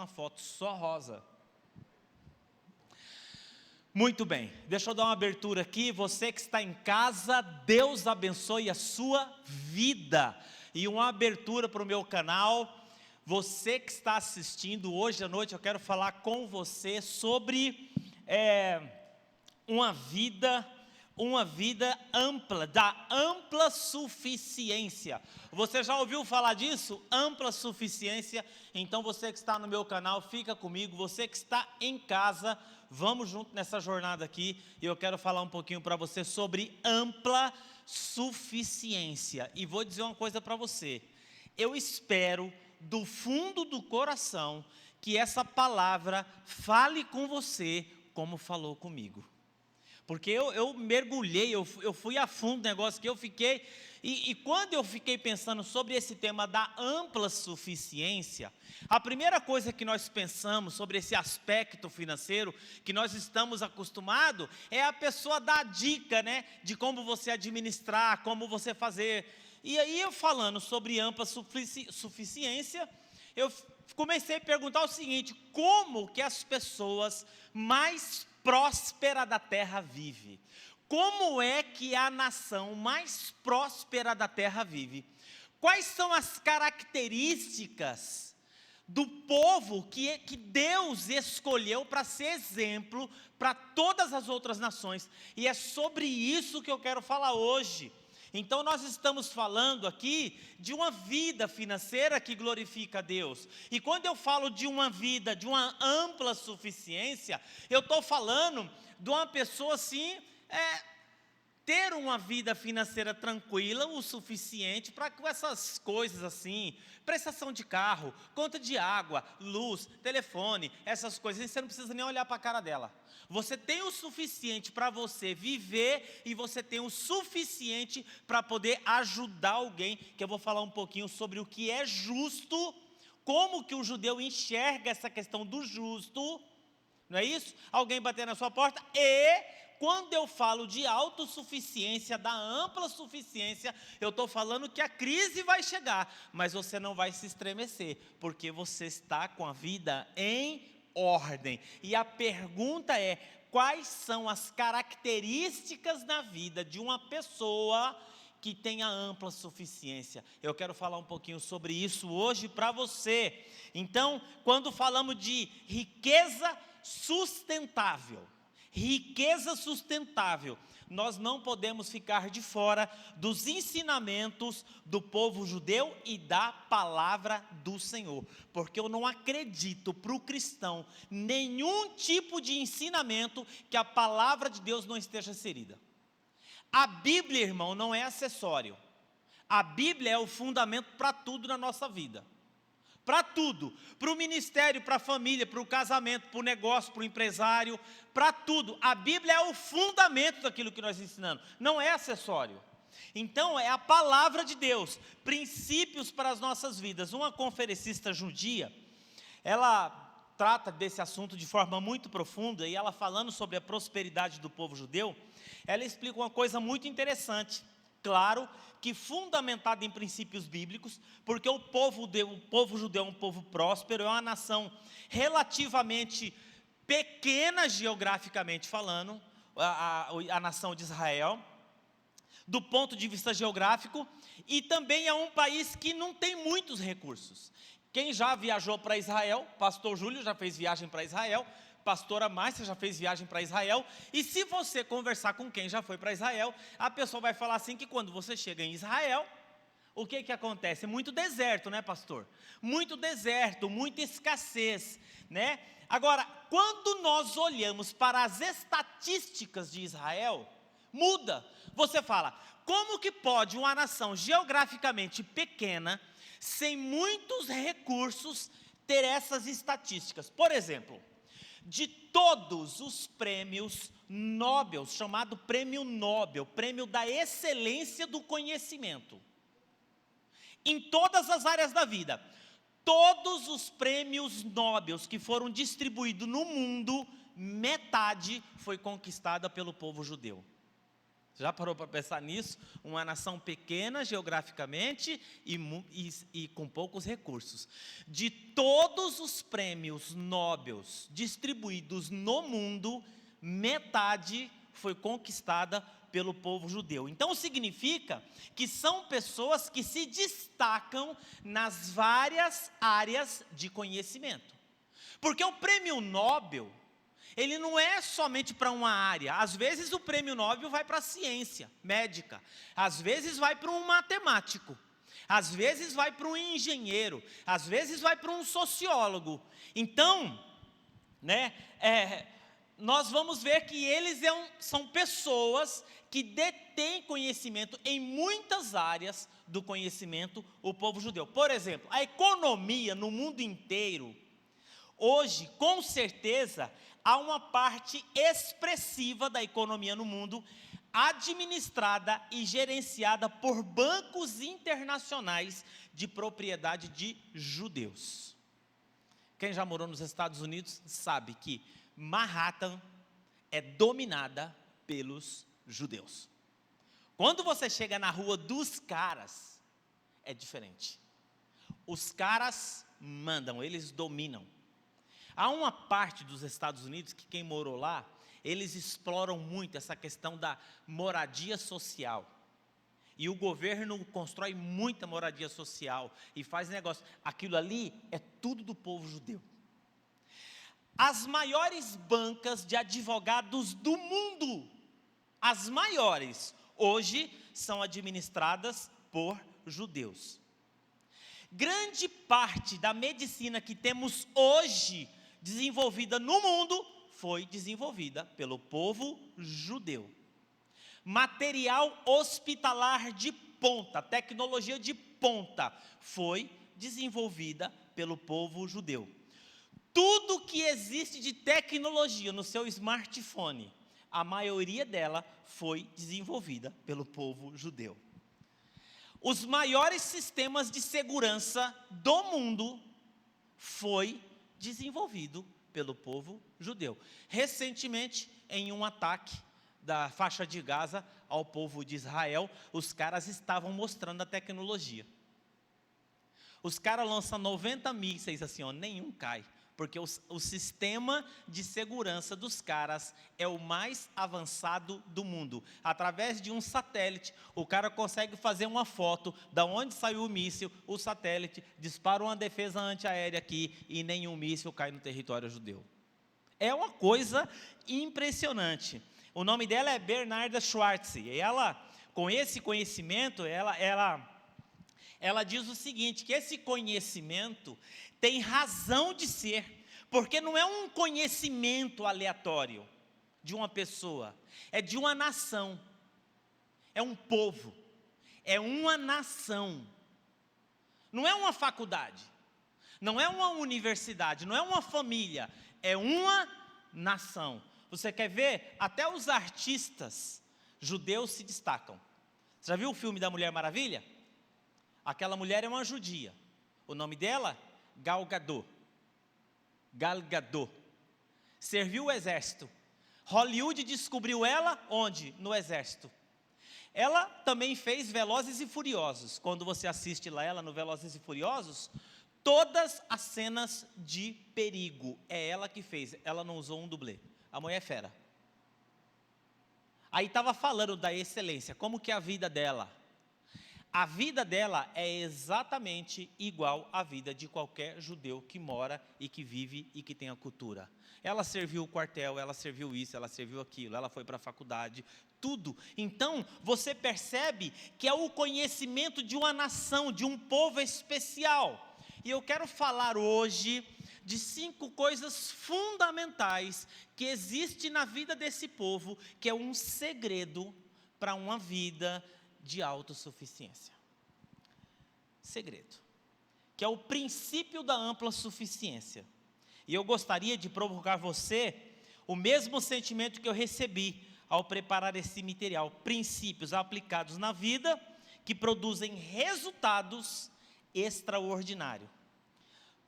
uma foto só rosa. Muito bem, deixa eu dar uma abertura aqui. Você que está em casa, Deus abençoe a sua vida. E uma abertura para o meu canal. Você que está assistindo, hoje à noite eu quero falar com você sobre uma vida ampla, da ampla suficiência. Você já ouviu falar disso? Ampla suficiência. Então você que está no meu canal, fica comigo. Você que está em casa, vamos junto nessa jornada aqui. E eu quero falar um pouquinho para você sobre ampla suficiência. E vou dizer uma coisa para você. Eu espero do fundo do coração que essa palavra fale com você como falou comigo. Porque eu mergulhei, eu fui a fundo no negócio que eu fiquei, e quando eu fiquei pensando sobre esse tema da ampla suficiência, a primeira coisa que nós pensamos sobre esse aspecto financeiro, que nós estamos acostumados, é a pessoa dar dica, né, de como você administrar, como você fazer. E aí eu falando sobre ampla suficiência, eu comecei a perguntar o seguinte: como que as pessoas mais próspera da terra vive? Como é que a nação mais próspera da terra vive? Quais são as características do povo que Deus escolheu para ser exemplo para todas as outras nações? E é sobre isso que eu quero falar hoje. Então nós estamos falando aqui de uma vida financeira que glorifica a Deus. E quando eu falo de uma vida, de uma ampla suficiência, eu estou falando de uma pessoa assim, ter uma vida financeira tranquila o suficiente para com essas coisas assim, prestação de carro, conta de água, luz, telefone, essas coisas, você não precisa nem olhar para a cara dela. Você tem o suficiente para você viver e você tem o suficiente para poder ajudar alguém, que eu vou falar um pouquinho sobre o que é justo, como que o judeu enxerga essa questão do justo, não é isso? Alguém bater na sua porta e... Quando eu falo de autossuficiência, da ampla suficiência, eu estou falando que a crise vai chegar, mas você não vai se estremecer, porque você está com a vida em ordem. E a pergunta é: quais são as características na vida de uma pessoa que tenha ampla suficiência? Eu quero falar um pouquinho sobre isso hoje para você. Então, quando falamos de riqueza sustentável, nós não podemos ficar de fora dos ensinamentos do povo judeu e da palavra do Senhor, porque eu não acredito para o cristão nenhum tipo de ensinamento que a palavra de Deus não esteja inserida. A Bíblia, irmão, não é acessório. A Bíblia é o fundamento para tudo na nossa vida. Para tudo, para o ministério, para a família, para o casamento, para o negócio, para o empresário, para tudo. A Bíblia é o fundamento daquilo que nós ensinamos, não é acessório. Então é a palavra de Deus, princípios para as nossas vidas. Uma conferencista judia, ela trata desse assunto de forma muito profunda, e ela falando sobre a prosperidade do povo judeu, ela explica uma coisa muito interessante. Claro que fundamentado em princípios bíblicos, porque o povo judeu é um povo próspero, é uma nação relativamente pequena geograficamente falando, a nação de Israel, do ponto de vista geográfico, e também é um país que não tem muitos recursos. Quem já viajou para Israel, pastor Júlio já fez viagem para Israel, pastora Márcia já fez viagem para Israel, e se você conversar com quem já foi para Israel, a pessoa vai falar assim que quando você chega em Israel, o que acontece? Muito deserto, né, pastor? Muito deserto, muita escassez, né? Agora, quando nós olhamos para as estatísticas de Israel, muda. Você fala, como que pode uma nação geograficamente pequena, sem muitos recursos, ter essas estatísticas? Por exemplo, de todos os prêmios Nobel, chamado prêmio Nobel, prêmio da excelência do conhecimento, em todas as áreas da vida, todos os prêmios Nobel que foram distribuídos no mundo, metade foi conquistada pelo povo judeu. Já parou para pensar nisso? Uma nação pequena geograficamente e com poucos recursos. De todos os prêmios Nobel distribuídos no mundo, metade foi conquistada pelo povo judeu. Então significa que são pessoas que se destacam nas várias áreas de conhecimento. Porque o prêmio Nobel, ele não é somente para uma área. Às vezes o prêmio Nobel vai para a ciência médica, às vezes vai para um matemático, às vezes vai para um engenheiro, às vezes vai para um sociólogo. Então, nós vamos ver que eles são pessoas que detêm conhecimento em muitas áreas do conhecimento, o povo judeu. Por exemplo, a economia no mundo inteiro, hoje, com certeza, há uma parte expressiva da economia no mundo administrada e gerenciada por bancos internacionais de propriedade de judeus. Quem já morou nos Estados Unidos sabe que Manhattan é dominada pelos judeus. Quando você chega na rua dos caras, é diferente. Os caras mandam, eles dominam. Há uma parte dos Estados Unidos que quem morou lá, eles exploram muito essa questão da moradia social. E o governo constrói muita moradia social e faz negócio. Aquilo ali é tudo do povo judeu. As maiores bancas de advogados do mundo, as maiores, hoje são administradas por judeus. Grande parte da medicina que temos hoje desenvolvida no mundo, foi desenvolvida pelo povo judeu. Material hospitalar de ponta, tecnologia de ponta, foi desenvolvida pelo povo judeu. Tudo que existe de tecnologia no seu smartphone, a maioria dela foi desenvolvida pelo povo judeu. Os maiores sistemas de segurança do mundo foi desenvolvido pelo povo judeu. Recentemente, em um ataque da faixa de Gaza ao povo de Israel, os caras estavam mostrando a tecnologia. Os caras lançam 90 mísseis assim, nenhum cai. Porque o sistema de segurança dos caras é o mais avançado do mundo. Através de um satélite, o cara consegue fazer uma foto da onde saiu o míssil, o satélite dispara uma defesa antiaérea aqui e nenhum míssil cai no território judeu. É uma coisa impressionante. O nome dela é Bernarda Schwartz. E ela, com esse conhecimento, ela diz o seguinte, que esse conhecimento tem razão de ser, porque não é um conhecimento aleatório de uma pessoa, é de uma nação, é um povo, é uma nação, não é uma faculdade, não é uma universidade, não é uma família, é uma nação. Você quer ver? Até os artistas judeus se destacam. Você já viu o filme da Mulher Maravilha? Aquela mulher é uma judia. O nome dela? Gal Gadot. Serviu o exército. Hollywood descobriu ela onde? No exército. Ela também fez Velozes e Furiosos. Quando você assiste lá ela no Velozes e Furiosos, todas as cenas de perigo é ela que fez. Ela não usou um dublê. A mulher é fera. Aí estava falando da excelência. Como que é a vida dela? A vida dela é exatamente igual à vida de qualquer judeu que mora e que vive e que tem a cultura. Ela serviu o quartel, ela serviu isso, ela serviu aquilo, ela foi para a faculdade, tudo. Então, você percebe que é o conhecimento de uma nação, de um povo especial. E eu quero falar hoje de 5 coisas fundamentais que existem na vida desse povo, que é um segredo para uma vida de autossuficiência. Segredo, que é o princípio da ampla suficiência. E eu gostaria de provocar você o mesmo sentimento que eu recebi ao preparar esse material. Princípios aplicados na vida que produzem resultados extraordinários.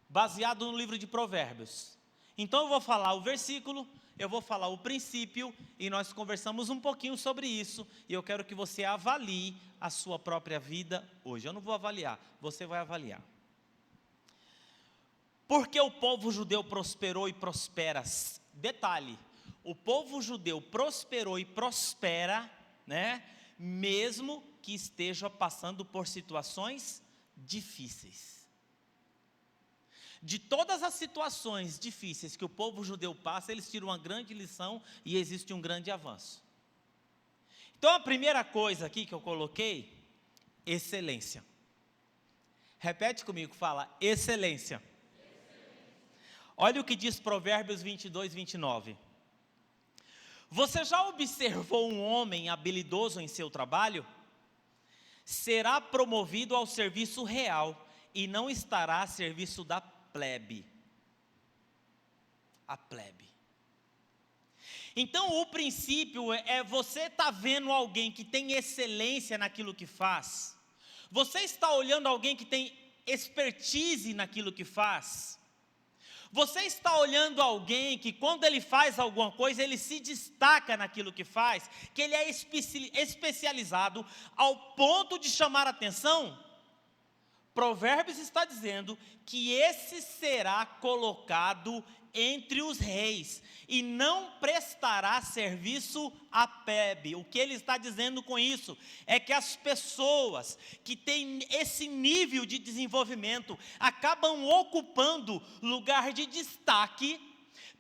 Baseado no livro de Provérbios. Então eu vou falar o versículo, eu vou falar o princípio, e nós conversamos um pouquinho sobre isso, e eu quero que você avalie a sua própria vida hoje. Eu não vou avaliar, você vai avaliar. Porque o povo judeu prosperou e prospera. Detalhe, o povo judeu prosperou e prospera, né? Mesmo que esteja passando por situações difíceis. De todas as situações difíceis que o povo judeu passa, eles tiram uma grande lição e existe um grande avanço. Então a primeira coisa aqui que eu coloquei, excelência. Repete comigo, fala, excelência. Olha o que diz Provérbios 22, 29. Você já observou um homem habilidoso em seu trabalho? Será promovido ao serviço real e não estará a serviço da plebe. A plebe. Então o princípio é você está vendo alguém que tem excelência naquilo que faz. Você está olhando alguém que tem expertise naquilo que faz. Você está olhando alguém que quando ele faz alguma coisa, ele se destaca naquilo que faz, que ele é especializado ao ponto de chamar a atenção. Provérbios está dizendo que esse será colocado entre os reis e não prestará serviço à plebe. O que ele está dizendo com isso é que as pessoas que têm esse nível de desenvolvimento acabam ocupando lugar de destaque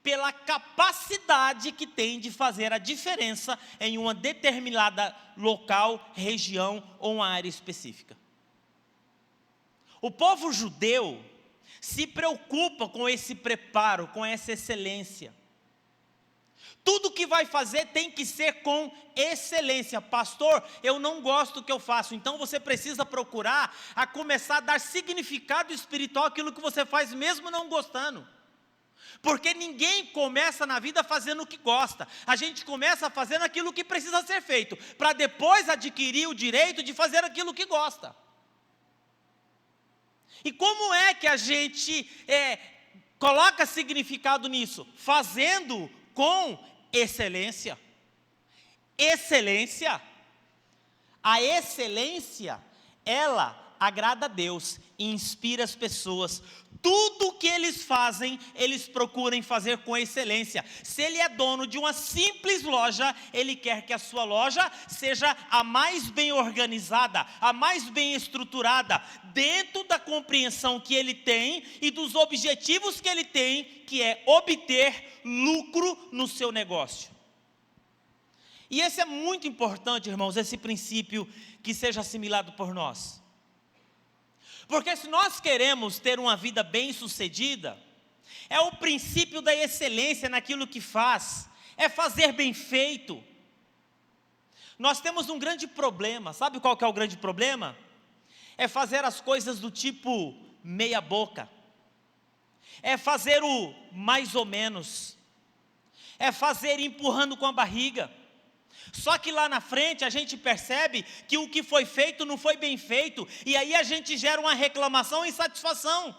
pela capacidade que tem de fazer a diferença em uma determinada local, região ou uma área específica. O povo judeu se preocupa com esse preparo, com essa excelência. Tudo que vai fazer tem que ser com excelência. Pastor, eu não gosto do que eu faço. Então você precisa procurar a começar a dar significado espiritual àquilo que você faz, mesmo não gostando. Porque ninguém começa na vida fazendo o que gosta. A gente começa fazendo aquilo que precisa ser feito, para depois adquirir o direito de fazer aquilo que gosta. E como é que a gente coloca significado nisso? Fazendo com excelência. Excelência. A excelência, ela agrada a Deus e inspira as pessoas. Tudo que eles fazem, eles procuram fazer com excelência. Se ele é dono de uma simples loja, ele quer que a sua loja seja a mais bem organizada, a mais bem estruturada, dentro da compreensão que ele tem e dos objetivos que ele tem, que é obter lucro no seu negócio. E esse é muito importante, irmãos, esse princípio que seja assimilado por nós. Porque se nós queremos ter uma vida bem-sucedida, é o princípio da excelência naquilo que faz, é fazer bem feito. Nós temos um grande problema, sabe qual que é o grande problema? É fazer as coisas do tipo meia boca, é fazer o mais ou menos, é fazer empurrando com a barriga. Só que lá na frente a gente percebe que o que foi feito não foi bem feito, e aí a gente gera uma reclamação e insatisfação.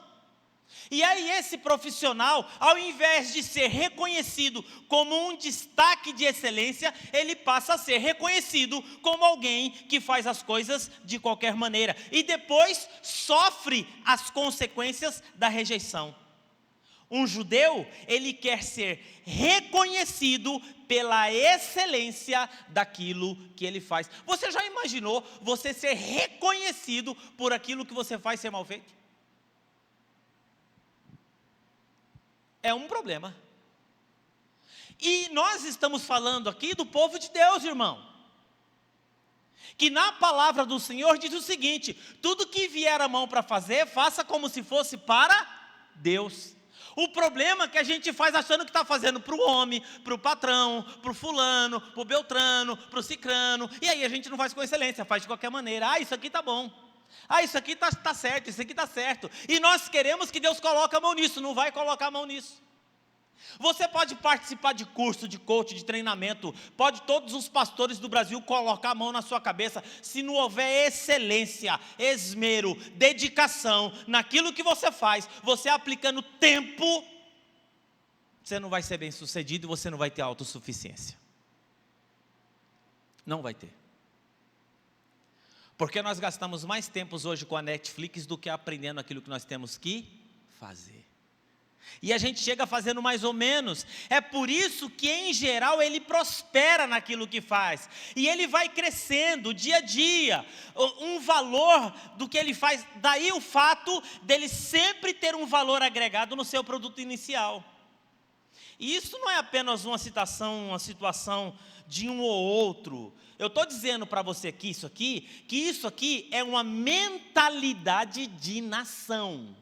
E aí esse profissional, ao invés de ser reconhecido como um destaque de excelência, ele passa a ser reconhecido como alguém que faz as coisas de qualquer maneira, e depois sofre as consequências da rejeição. Um judeu, ele quer ser reconhecido pela excelência daquilo que ele faz. Você já imaginou você ser reconhecido por aquilo que você faz ser mal feito? É um problema. E nós estamos falando aqui do povo de Deus, irmão. Que na palavra do Senhor diz o seguinte: tudo que vier a mão para fazer, faça como se fosse para Deus. O problema é que a gente faz achando que está fazendo para o homem, para o patrão, para o fulano, para o beltrano, para o cicrano, e aí a gente não faz com excelência, faz de qualquer maneira. Ah, isso aqui está bom. Ah, isso aqui está certo, isso aqui está certo. E nós queremos que Deus coloque a mão nisso, não vai colocar a mão nisso. Você pode participar de curso, de coach, de treinamento, pode todos os pastores do Brasil colocar a mão na sua cabeça, se não houver excelência, esmero, dedicação naquilo que você faz, você aplicando tempo, você não vai ser bem sucedido e você não vai ter autossuficiência. Não vai ter. Porque nós gastamos mais tempos hoje com a Netflix do que aprendendo aquilo que nós temos que fazer. E a gente chega fazendo mais ou menos. É por isso que, em geral, ele prospera naquilo que faz. E ele vai crescendo dia a dia. Um valor do que ele faz. Daí o fato dele sempre ter um valor agregado no seu produto inicial. E isso não é apenas uma situação de um ou outro. Eu estou dizendo para você que isso aqui é uma mentalidade de nação.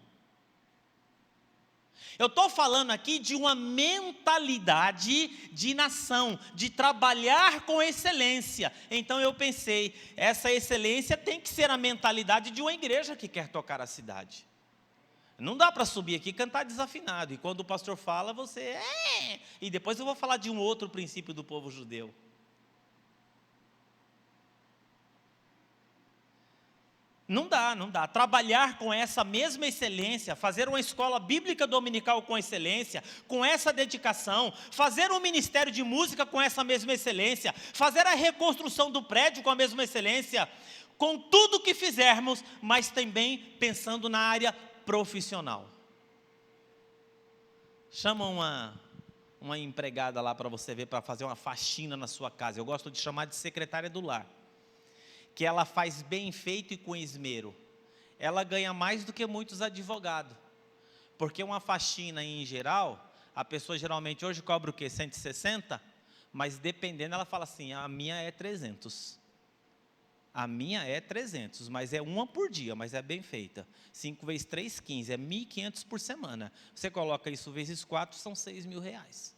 Eu estou falando aqui de uma mentalidade de nação, de trabalhar com excelência. Então eu pensei, essa excelência tem que ser a mentalidade de uma igreja que quer tocar a cidade. Não dá para subir aqui e cantar desafinado. E quando o pastor fala, você E depois eu vou falar de um outro princípio do povo judeu. Não dá. Trabalhar com essa mesma excelência, fazer uma escola bíblica dominical com excelência, com essa dedicação, fazer um ministério de música com essa mesma excelência, fazer a reconstrução do prédio com a mesma excelência, com tudo que fizermos, mas também pensando na área profissional. Chama uma empregada lá para você ver, para fazer uma faxina na sua casa. Eu gosto de chamar de secretária do lar. Que ela faz bem feito e com esmero. Ela ganha mais do que muitos advogados. Porque uma faxina em geral, a pessoa geralmente hoje cobra o quê? 160? Mas dependendo, ela fala assim, a minha é 300. A minha é 300, mas é uma por dia, mas é bem feita. 5 vezes 3, 15, é 1.500 por semana. Você coloca isso vezes 4, são 6.000 reais.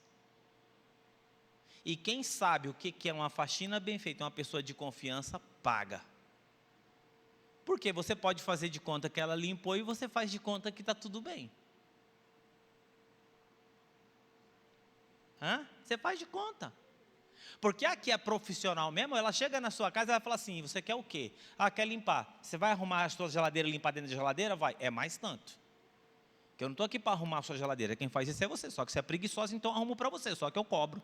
E quem sabe o que é uma faxina bem feita, uma pessoa de confiança, paga. Porque você pode fazer de conta que ela limpou e você faz de conta que está tudo bem. Você faz de conta. Porque aqui é profissional mesmo, ela chega na sua casa e ela fala assim, você quer o quê? Quer limpar. Você vai arrumar a sua geladeira e limpar dentro da geladeira? Vai. É mais tanto. Porque eu não estou aqui para arrumar a sua geladeira, quem faz isso é você. Só que você é preguiçosa, então eu arrumo para você, só que eu cobro.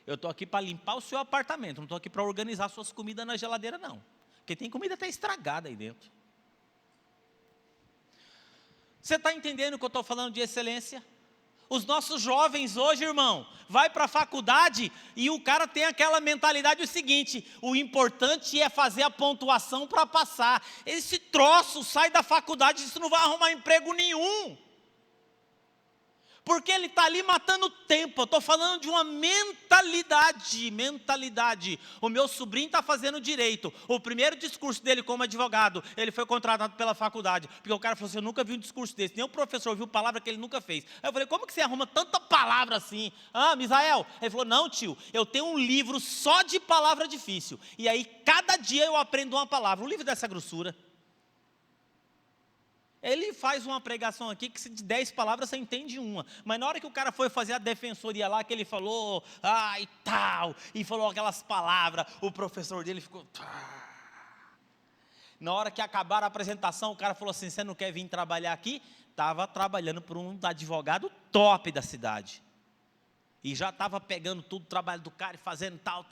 Eu estou aqui para limpar o seu apartamento, não estou aqui para organizar suas comidas na geladeira não, porque tem comida até estragada aí dentro. Você está entendendo que eu estou falando de excelência? Os nossos jovens hoje, irmão, vai para a faculdade e o cara tem aquela mentalidade o seguinte, o importante é fazer a pontuação para passar. Esse troço sai da faculdade, isso não vai arrumar emprego nenhum. Porque ele está ali matando tempo. Eu estou falando de uma mentalidade. O meu sobrinho está fazendo direito. O primeiro discurso dele como advogado, ele foi contratado pela faculdade. Porque o cara falou assim, eu nunca vi um discurso desse. Nem o professor viu palavra que ele nunca fez. Aí eu falei, como que você arruma tanta palavra assim? Misael. Ele falou, não tio, eu tenho um livro só de palavra difícil. E aí cada dia eu aprendo uma palavra. Um livro dessa grossura. Ele faz uma pregação aqui que de 10 palavras você entende uma. Mas na hora que o cara foi fazer a defensoria lá, que ele falou, e tal, e falou aquelas palavras, o professor dele ficou... Na hora que acabaram a apresentação, o cara falou assim, você não quer vir trabalhar aqui? Estava trabalhando por um advogado top da cidade. E já estava pegando tudo o trabalho do cara e fazendo tal.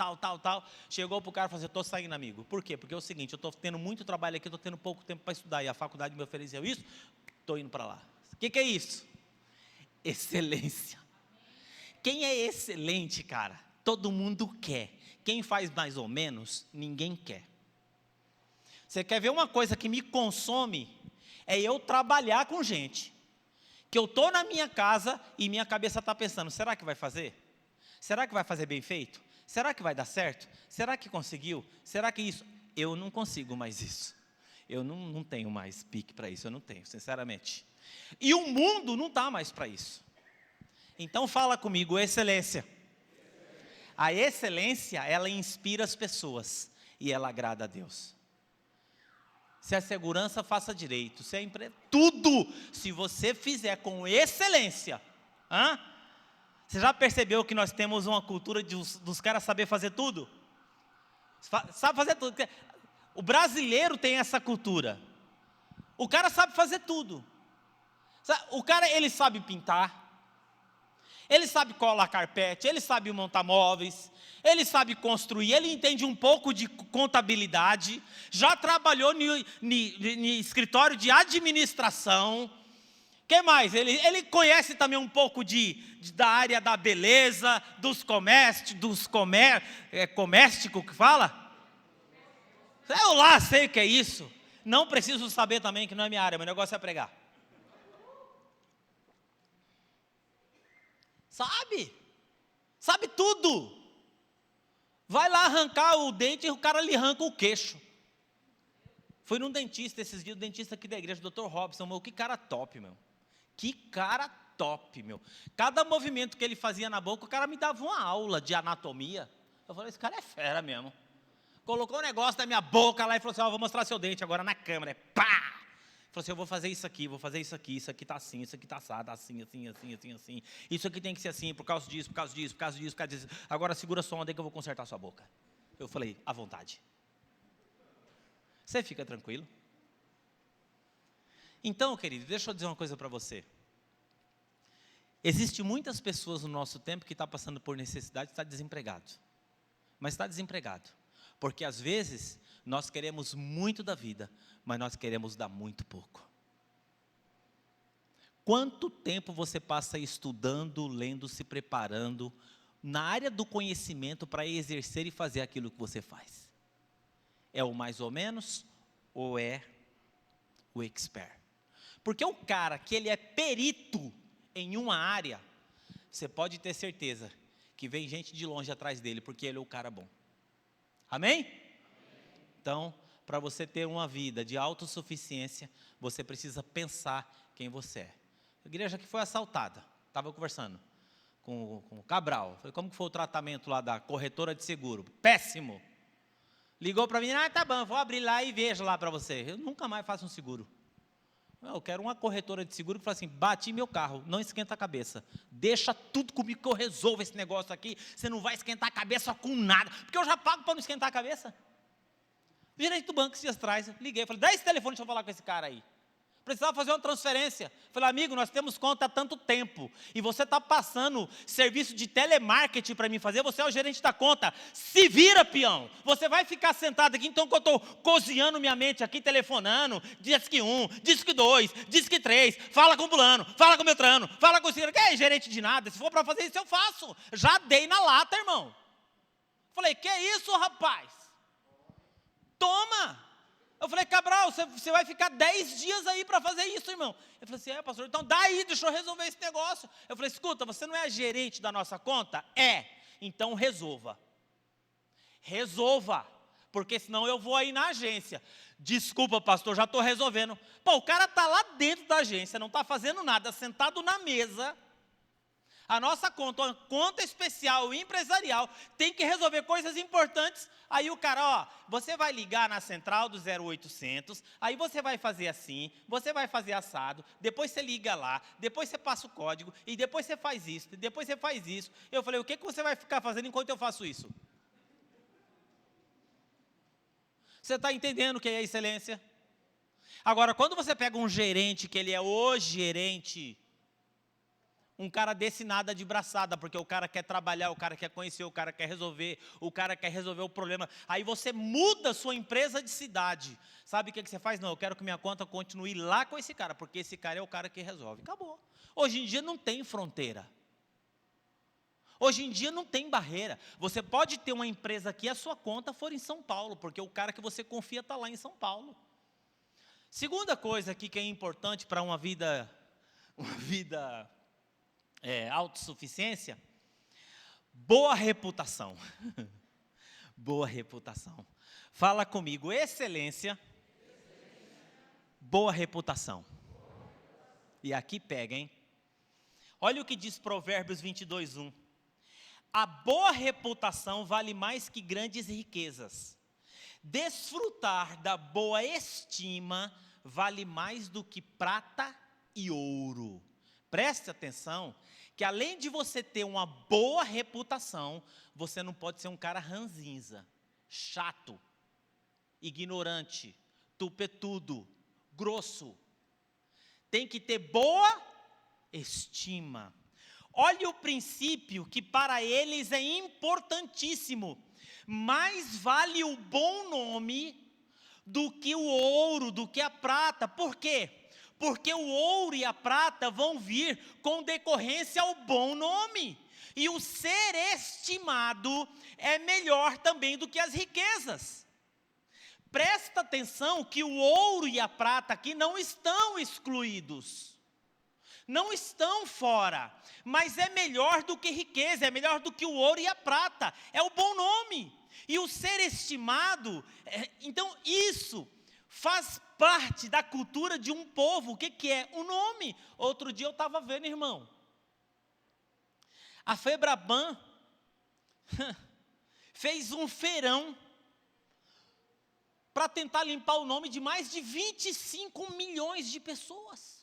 Chegou para o cara e falou assim, estou saindo, amigo. Por quê? Porque é o seguinte, eu estou tendo muito trabalho aqui, estou tendo pouco tempo para estudar. E a faculdade me ofereceu isso, estou indo para lá. O que é isso? Excelência. Quem é excelente, cara? Todo mundo quer. Quem faz mais ou menos, ninguém quer. Você quer ver uma coisa que me consome? É eu trabalhar com gente. Que eu estou na minha casa e minha cabeça está pensando, será que vai fazer? Será que vai fazer bem feito? Será que vai dar certo? Será que conseguiu? Será que isso? Eu não consigo mais isso. Eu não tenho mais pique para isso, eu não tenho, sinceramente. E o mundo não está mais para isso. Então fala comigo, excelência. A excelência, ela inspira as pessoas e ela agrada a Deus. Se a segurança, faça direito. Se a empresa, tudo, se você fizer com excelência. Você já percebeu que nós temos uma cultura dos caras saber fazer tudo? Sabe fazer tudo. O brasileiro tem essa cultura. O cara sabe fazer tudo. O cara, ele sabe pintar, ele sabe colar carpete, ele sabe montar móveis, ele sabe construir, ele entende um pouco de contabilidade, já trabalhou em escritório de administração. Que mais? Ele conhece também um pouco da área da beleza, comércio que fala? Eu lá sei o que é isso. Não preciso saber também, que não é minha área, meu negócio é pregar. Sabe tudo. Vai lá arrancar o dente e o cara lhe arranca o queixo. Fui num dentista esses dias, o dentista aqui da igreja, o Dr. Robson, meu, que cara top, meu. Que cara top, meu. Cada movimento que ele fazia na boca, o cara me dava uma aula de anatomia. Eu falei, esse cara é fera mesmo. Colocou um negócio na minha boca lá e falou assim, vou mostrar seu dente agora na câmera. Pá! Falou assim, eu vou fazer isso aqui, isso aqui está assim, isso aqui está assado, assim. Isso aqui tem que ser assim, por causa disso. Agora segura só onda aí que eu vou consertar sua boca. Eu falei, à vontade. Você fica tranquilo. Então, querido, deixa eu dizer uma coisa para você. Existem muitas pessoas no nosso tempo que estão passando por necessidade e estão desempregados. Mas está desempregado. Porque às vezes nós queremos muito da vida, mas nós queremos dar muito pouco. Quanto tempo você passa estudando, lendo, se preparando na área do conhecimento para exercer e fazer aquilo que você faz? É o mais ou menos ou é o expert? Porque o cara que ele é perito em uma área, você pode ter certeza que vem gente de longe atrás dele, porque ele é o cara bom. Amém? Então, para você ter uma vida de autossuficiência, você precisa pensar quem você é. A igreja que foi assaltada, estava conversando com o Cabral. Falei, como que foi o tratamento lá da corretora de seguro? Péssimo. Ligou para mim, tá bom, vou abrir lá e vejo lá para você. Eu nunca mais faço um seguro. Eu quero uma corretora de seguro que fala assim, bati meu carro, não esquenta a cabeça. Deixa tudo comigo que eu resolvo esse negócio aqui. Você não vai esquentar a cabeça com nada. Porque eu já pago para não esquentar a cabeça. O gerente do banco esses dias atrás, liguei, falei, dá esse telefone, deixa eu falar com esse cara aí. Precisava fazer uma transferência. Falei, amigo, nós temos conta há tanto tempo, e você está passando serviço de telemarketing para mim fazer, você é o gerente da conta. Se vira, peão. Você vai ficar sentado aqui, então que eu estou cozinhando minha mente aqui, telefonando, diz que 1, diz que 2, diz que 3, fala com o fulano, fala com o Beltrano, fala com o senhor, que é gerente de nada, se for para fazer isso eu faço. Já dei na lata, irmão. Falei, que é isso, rapaz? Toma! Eu falei, Cabral, você vai ficar 10 dias aí para fazer isso, irmão. Ele falou assim, pastor, então dá aí, deixa eu resolver esse negócio. Eu falei, escuta, você não é gerente da nossa conta? É, então resolva. Resolva, porque senão eu vou aí na agência. Desculpa, pastor, já estou resolvendo. Pô, o cara está lá dentro da agência, não está fazendo nada, sentado na mesa. A nossa conta, uma conta especial empresarial, tem que resolver coisas importantes. Aí o cara, você vai ligar na central do 0800, aí você vai fazer assim, você vai fazer assado, depois você liga lá, depois você passa o código, e depois você faz isso, e depois você faz isso. Eu falei, o que você vai ficar fazendo enquanto eu faço isso? Você está entendendo o que é excelência? Agora, quando você pega um gerente, que ele é o gerente, um cara desse nada de braçada, porque o cara quer trabalhar, o cara quer conhecer, o cara quer resolver o problema. Aí você muda a sua empresa de cidade. Sabe o que você faz? Não, eu quero que minha conta continue lá com esse cara, porque esse cara é o cara que resolve. Acabou. Hoje em dia não tem fronteira. Hoje em dia não tem barreira. Você pode ter uma empresa aqui, a sua conta for em São Paulo, porque o cara que você confia está lá em São Paulo. Segunda coisa aqui que é importante para uma vida autossuficiência, boa reputação. Boa reputação. Fala comigo, excelência, boa reputação. E aqui pega, hein? Olha o que diz Provérbios 22:1. A boa reputação vale mais que grandes riquezas. Desfrutar da boa estima vale mais do que prata e ouro. Preste atenção que além de você ter uma boa reputação, você não pode ser um cara ranzinza, chato, ignorante, tupetudo, grosso. tem que ter boa estima. Olha o princípio que para eles é importantíssimo. Mais vale o bom nome do que o ouro, do que a prata. Por quê? Porque o ouro e a prata vão vir com decorrência ao bom nome. E o ser estimado é melhor também do que as riquezas. Presta atenção que o ouro e a prata aqui não estão excluídos. Não estão fora, mas é melhor do que riqueza, é melhor do que o ouro e a prata, é o bom nome. E o ser estimado, então isso faz parte da cultura de um povo. O que é? O nome. Outro dia eu estava vendo, irmão, a Febraban fez um feirão para tentar limpar o nome de mais de 25 milhões de pessoas.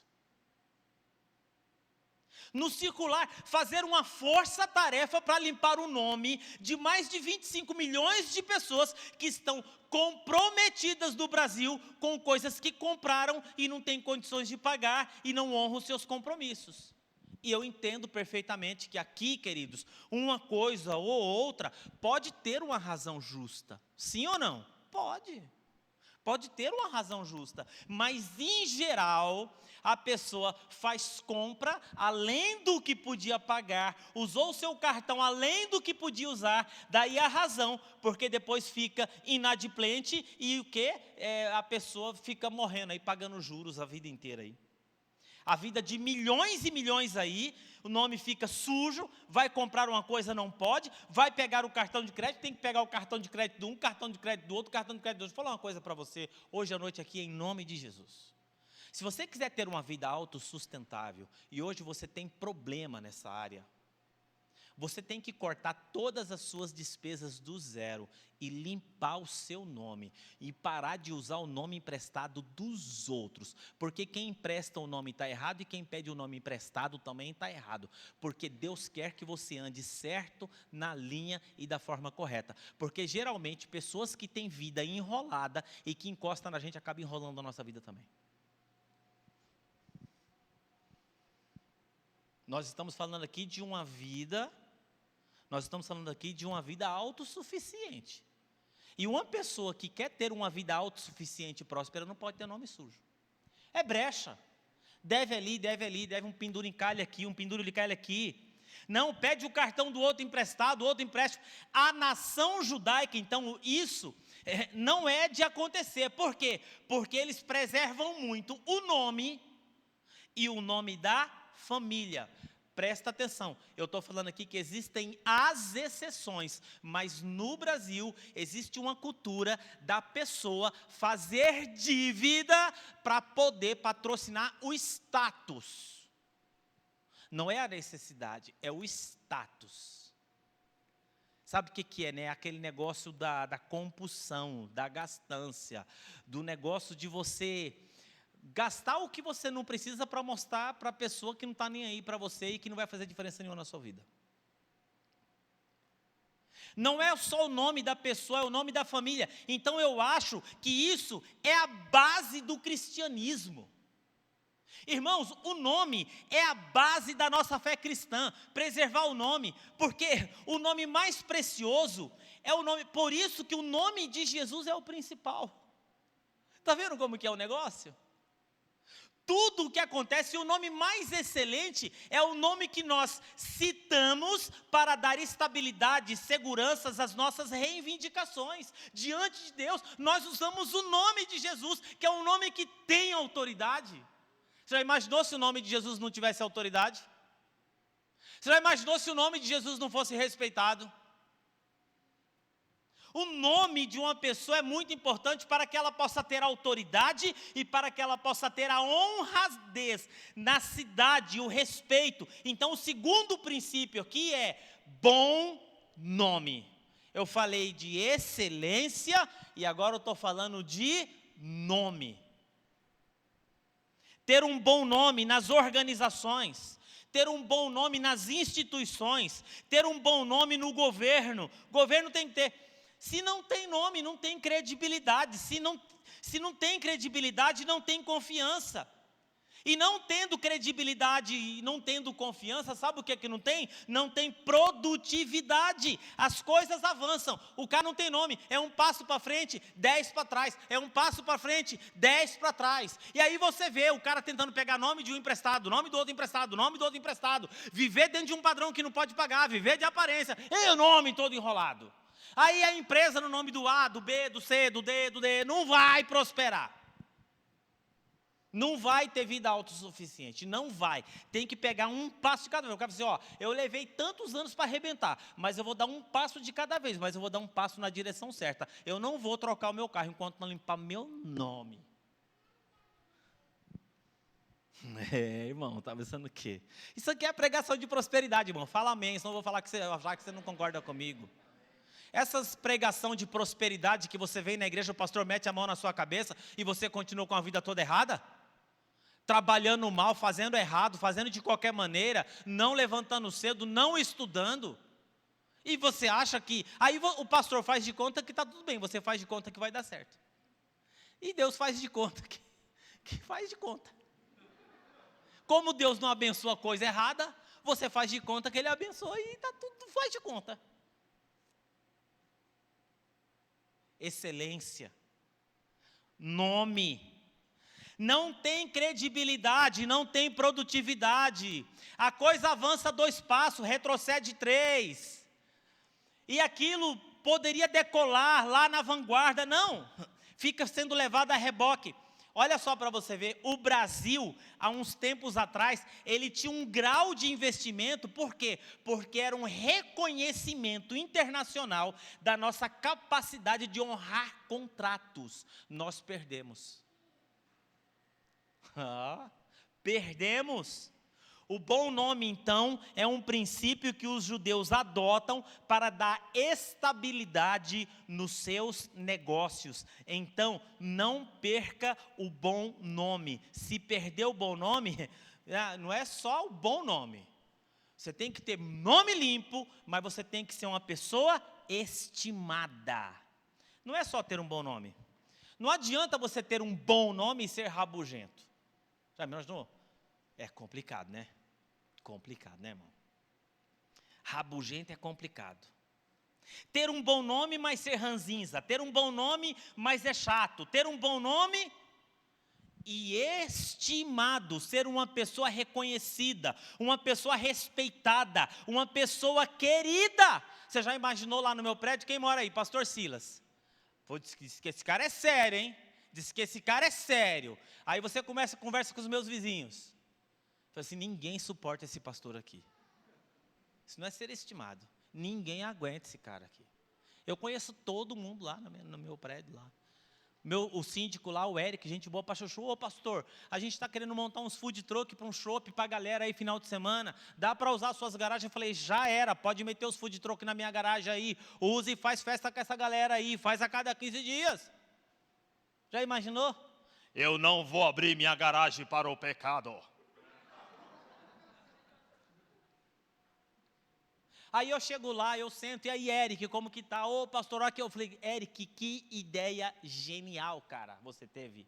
No circular, fazer uma força-tarefa para limpar o nome de mais de 25 milhões de pessoas que estão comprometidas no Brasil com coisas que compraram e não têm condições de pagar e não honram os seus compromissos. E eu entendo perfeitamente que aqui, queridos, uma coisa ou outra pode ter uma razão justa. Sim ou não? Pode ter uma razão justa, mas em geral, a pessoa faz compra além do que podia pagar, usou o seu cartão além do que podia usar, daí a razão, porque depois fica inadimplente e o quê? A pessoa fica morrendo aí, pagando juros a vida inteira aí. A vida de milhões e milhões aí, o nome fica sujo, vai comprar uma coisa, não pode, vai pegar o cartão de crédito, tem que pegar o cartão de crédito de um, cartão de crédito do outro, cartão de crédito do outro. Vou falar uma coisa para você, hoje à noite aqui, em nome de Jesus. Se você quiser ter uma vida autossustentável, e hoje você tem problema nessa área, você tem que cortar todas as suas despesas do zero e limpar o seu nome e parar de usar o nome emprestado dos outros, porque quem empresta o nome está errado e quem pede o nome emprestado também está errado, porque Deus quer que você ande certo, na linha e da forma correta, porque geralmente pessoas que têm vida enrolada e que encostam na gente acabam enrolando a nossa vida também. Nós estamos falando aqui de uma vida autossuficiente. E uma pessoa que quer ter uma vida autossuficiente e próspera não pode ter nome sujo. É brecha. Deve ali, deve um penduricalho aqui, um penduricalho aqui. Não, pede o cartão do outro emprestado, outro empréstimo. A nação judaica, então, isso não é de acontecer. Por quê? Porque eles preservam muito o nome e o nome da família. Presta atenção, eu estou falando aqui que existem as exceções, mas no Brasil existe uma cultura da pessoa fazer dívida para poder patrocinar o status. Não é a necessidade, é o status. Sabe o que é, né? Aquele negócio da compulsão, da gastância, do negócio de você gastar o que você não precisa para mostrar para a pessoa que não está nem aí para você e que não vai fazer diferença nenhuma na sua vida. Não é só o nome da pessoa, é o nome da família. Então eu acho que isso é a base do cristianismo. Irmãos, o nome é a base da nossa fé cristã, preservar o nome, porque o nome mais precioso é o nome, por isso que o nome de Jesus é o principal. Está vendo como que é o negócio? Tudo o que acontece, o nome mais excelente é o nome que nós citamos para dar estabilidade, seguranças às nossas reivindicações. Diante de Deus, nós usamos o nome de Jesus, que é um nome que tem autoridade. Você já imaginou se o nome de Jesus não tivesse autoridade? Você já imaginou se o nome de Jesus não fosse respeitado? O nome de uma pessoa é muito importante para que ela possa ter autoridade e para que ela possa ter a honradez na cidade, o respeito. Então, o segundo princípio aqui é bom nome. Eu falei de excelência e agora eu estou falando de nome. Ter um bom nome nas organizações, ter um bom nome nas instituições, ter um bom nome no governo. O governo tem que ter. Se não tem nome, não tem credibilidade. Se não tem credibilidade, não tem confiança. E não tendo credibilidade e não tendo confiança, sabe o que é que não tem? Não tem produtividade. As coisas avançam. O cara não tem nome. É um passo para frente, 10 para trás. É um passo para frente, 10 para trás. E aí você vê o cara tentando pegar nome de um emprestado, nome do outro emprestado, nome do outro emprestado. Viver dentro de um padrão que não pode pagar, viver de aparência. E o nome todo enrolado. Aí a empresa no nome do A, do B, do C, do D, não vai prosperar. Não vai ter vida autossuficiente, não vai. Tem que pegar um passo de cada vez. O cara fala assim, eu levei tantos anos para arrebentar, mas eu vou dar um passo de cada vez, mas eu vou dar um passo na direção certa. Eu não vou trocar o meu carro enquanto não limpar meu nome. Irmão, tá pensando o quê? Isso aqui é pregação de prosperidade, irmão. Fala amém, senão eu vou falar que já que você não concorda comigo. Essas pregação de prosperidade que você vem na igreja, o pastor mete a mão na sua cabeça e você continua com a vida toda errada? Trabalhando mal, fazendo errado, fazendo de qualquer maneira, não levantando cedo, não estudando. E você acha que... Aí o pastor faz de conta que está tudo bem, você faz de conta que vai dar certo. E Deus faz de conta que faz de conta. Como Deus não abençoa coisa errada, você faz de conta que Ele abençoa e tá tudo faz de conta. Excelência. Nome. Não tem credibilidade, não tem produtividade. A coisa avança 2 passos, retrocede 3. E aquilo poderia decolar lá na vanguarda, não. Fica sendo levado a reboque. Olha só para você ver, o Brasil, há uns tempos atrás, ele tinha um grau de investimento, por quê? Porque era um reconhecimento internacional da nossa capacidade de honrar contratos. Nós perdemos. Perdemos. O bom nome, então, é um princípio que os judeus adotam para dar estabilidade nos seus negócios. Então, não perca o bom nome. Se perder o bom nome, não é só o bom nome. Você tem que ter nome limpo, mas você tem que ser uma pessoa estimada. Não é só ter um bom nome. Não adianta você ter um bom nome e ser rabugento. Já imaginou? É complicado, né? Complicado, né, irmão? Rabugento é complicado. Ter um bom nome, mas ser ranzinza. Ter um bom nome, mas é chato. Ter um bom nome e estimado. Ser uma pessoa reconhecida, uma pessoa respeitada, uma pessoa querida. Você já imaginou lá no meu prédio? Quem mora aí? Pastor Silas. Diz que esse cara é sério, hein? Diz que esse cara é sério. Aí você conversa com os meus vizinhos. Fala assim, ninguém suporta esse pastor aqui. Isso não é ser estimado. Ninguém aguenta esse cara aqui. Eu conheço todo mundo lá no meu prédio lá. O síndico lá, o Eric, gente boa para chuchu. Ô pastor, a gente está querendo montar uns food truck para um shopping para a galera aí final de semana. Dá para usar suas garagens? Eu falei, já era, pode meter os food truck na minha garagem aí. Use e faz festa com essa galera aí, faz a cada 15 dias. Já imaginou? Eu não vou abrir minha garagem para o pecado. Aí eu chego lá, eu sento, e aí Eric, como que tá? Ô pastor, aqui eu falei, Eric, que ideia genial, cara, você teve.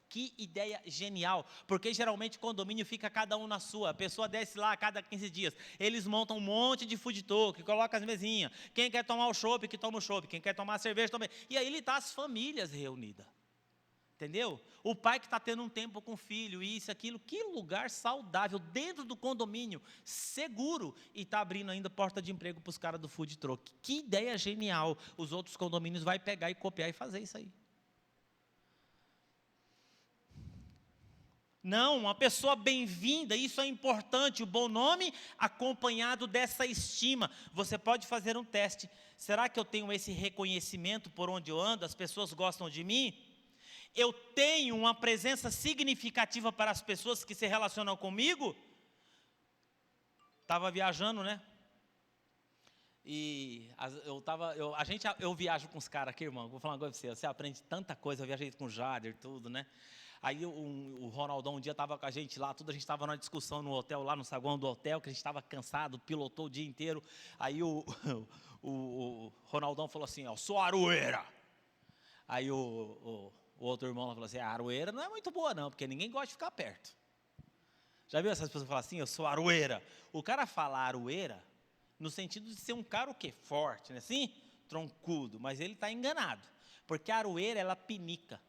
Que ideia genial, porque geralmente condomínio fica cada um na sua, a pessoa desce lá a cada 15 dias, eles montam um monte de food truck, coloca as mesinhas, quem quer tomar o chopp, que toma o chopp, quem quer tomar a cerveja também, e aí ele tá as famílias reunidas. Entendeu? O pai que está tendo um tempo com o filho, isso, aquilo, que lugar saudável, dentro do condomínio, seguro, e está abrindo ainda porta de emprego para os caras do food truck. Que ideia genial, os outros condomínios vão pegar e copiar e fazer isso aí. Não, uma pessoa bem-vinda, isso é importante, o bom nome acompanhado dessa estima. Você pode fazer um teste, será que eu tenho esse reconhecimento por onde eu ando, as pessoas gostam de mim? Eu tenho uma presença significativa para as pessoas que se relacionam comigo? Estava viajando, né? E eu viajo com os caras aqui, irmão. Vou falar uma coisa para você. Você aprende tanta coisa. Eu viajei com o Jader, tudo, né? Aí o Ronaldão um dia estava com a gente lá, a gente estava numa discussão no hotel, lá no saguão do hotel, que a gente estava cansado, pilotou o dia inteiro. Aí o Ronaldão falou assim, ó, sou aroeira. Aí o outro irmão lá falou assim, a aroeira não é muito boa não, porque ninguém gosta de ficar perto. Já viu essas pessoas que falam assim, eu sou aroeira? O cara fala aroeira no sentido de ser um cara o quê? Forte, né? Assim, troncudo, mas ele está enganado. Porque a aroeira, ela pinica.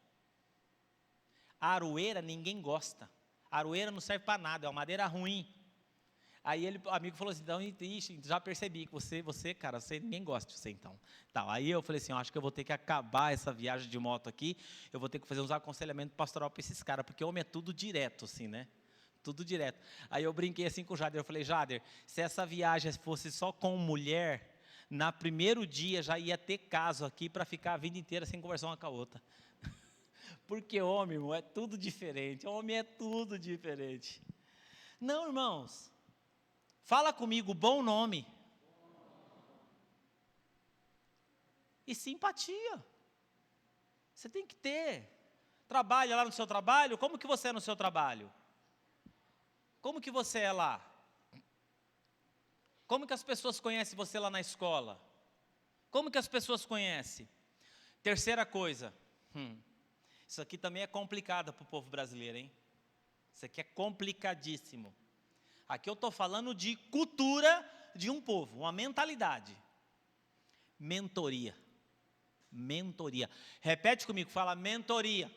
A aroeira ninguém gosta. A aroeira não serve para nada, é uma madeira ruim. Aí o amigo falou assim, então, ixi, já percebi que você, cara, ninguém gosta de você então. Aí eu falei assim, acho que eu vou ter que acabar essa viagem de moto aqui, eu vou ter que fazer uns aconselhamentos pastoral para esses caras, porque homem é tudo direto, assim, né? Tudo direto. Aí eu brinquei assim com o Jader, eu falei, Jader, se essa viagem fosse só com mulher, na primeiro dia já ia ter caso aqui para ficar a vida inteira sem conversar uma com a outra. Porque homem, irmão, é tudo diferente, homem é tudo diferente. Não, irmãos, fala comigo, bom nome. E simpatia. Você tem que ter. Trabalha lá no seu trabalho, como que você é no seu trabalho? Como que você é lá? Como que as pessoas conhecem você lá na escola? Como que as pessoas conhecem? Terceira coisa, isso aqui também é complicado para o povo brasileiro, hein? Isso aqui é complicadíssimo. Aqui eu estou falando de cultura de um povo, uma mentalidade. Mentoria. Mentoria. Repete comigo, fala mentoria.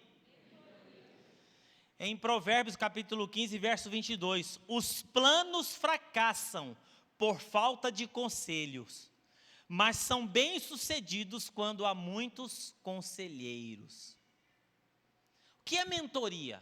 Em Provérbios capítulo 15, verso 22, os planos fracassam por falta de conselhos, mas são bem-sucedidos quando há muitos conselheiros. O que é mentoria?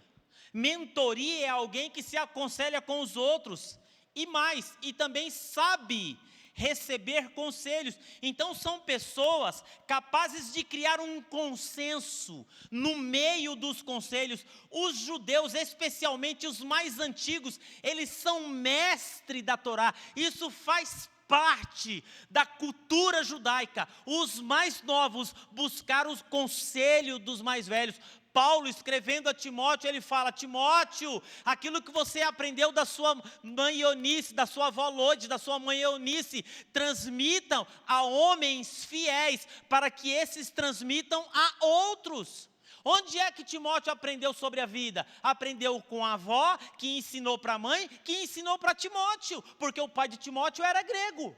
Mentoria é alguém que se aconselha com os outros, e também sabe receber conselhos. Então são pessoas capazes de criar um consenso no meio dos conselhos. Os judeus, especialmente os mais antigos, eles são mestres da Torá. Isso faz parte da cultura judaica. Os mais novos buscaram o conselho dos mais velhos. Paulo, escrevendo a Timóteo, ele fala, Timóteo, aquilo que você aprendeu da sua mãe Eunice, da sua avó Lode, da sua mãe Eunice, transmitam a homens fiéis, para que esses transmitam a outros. Onde é que Timóteo aprendeu sobre a vida? Aprendeu com a avó, que ensinou para a mãe, que ensinou para Timóteo, porque o pai de Timóteo era grego.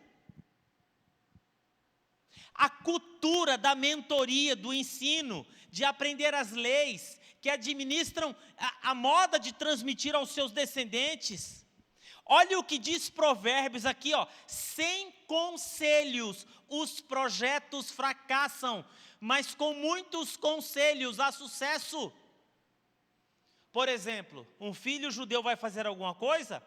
A cultura da mentoria, do ensino, de aprender as leis, que administram a moda de transmitir aos seus descendentes. Olha o que diz Provérbios aqui, sem conselhos os projetos fracassam, mas com muitos conselhos há sucesso. Por exemplo, um filho judeu vai fazer alguma coisa,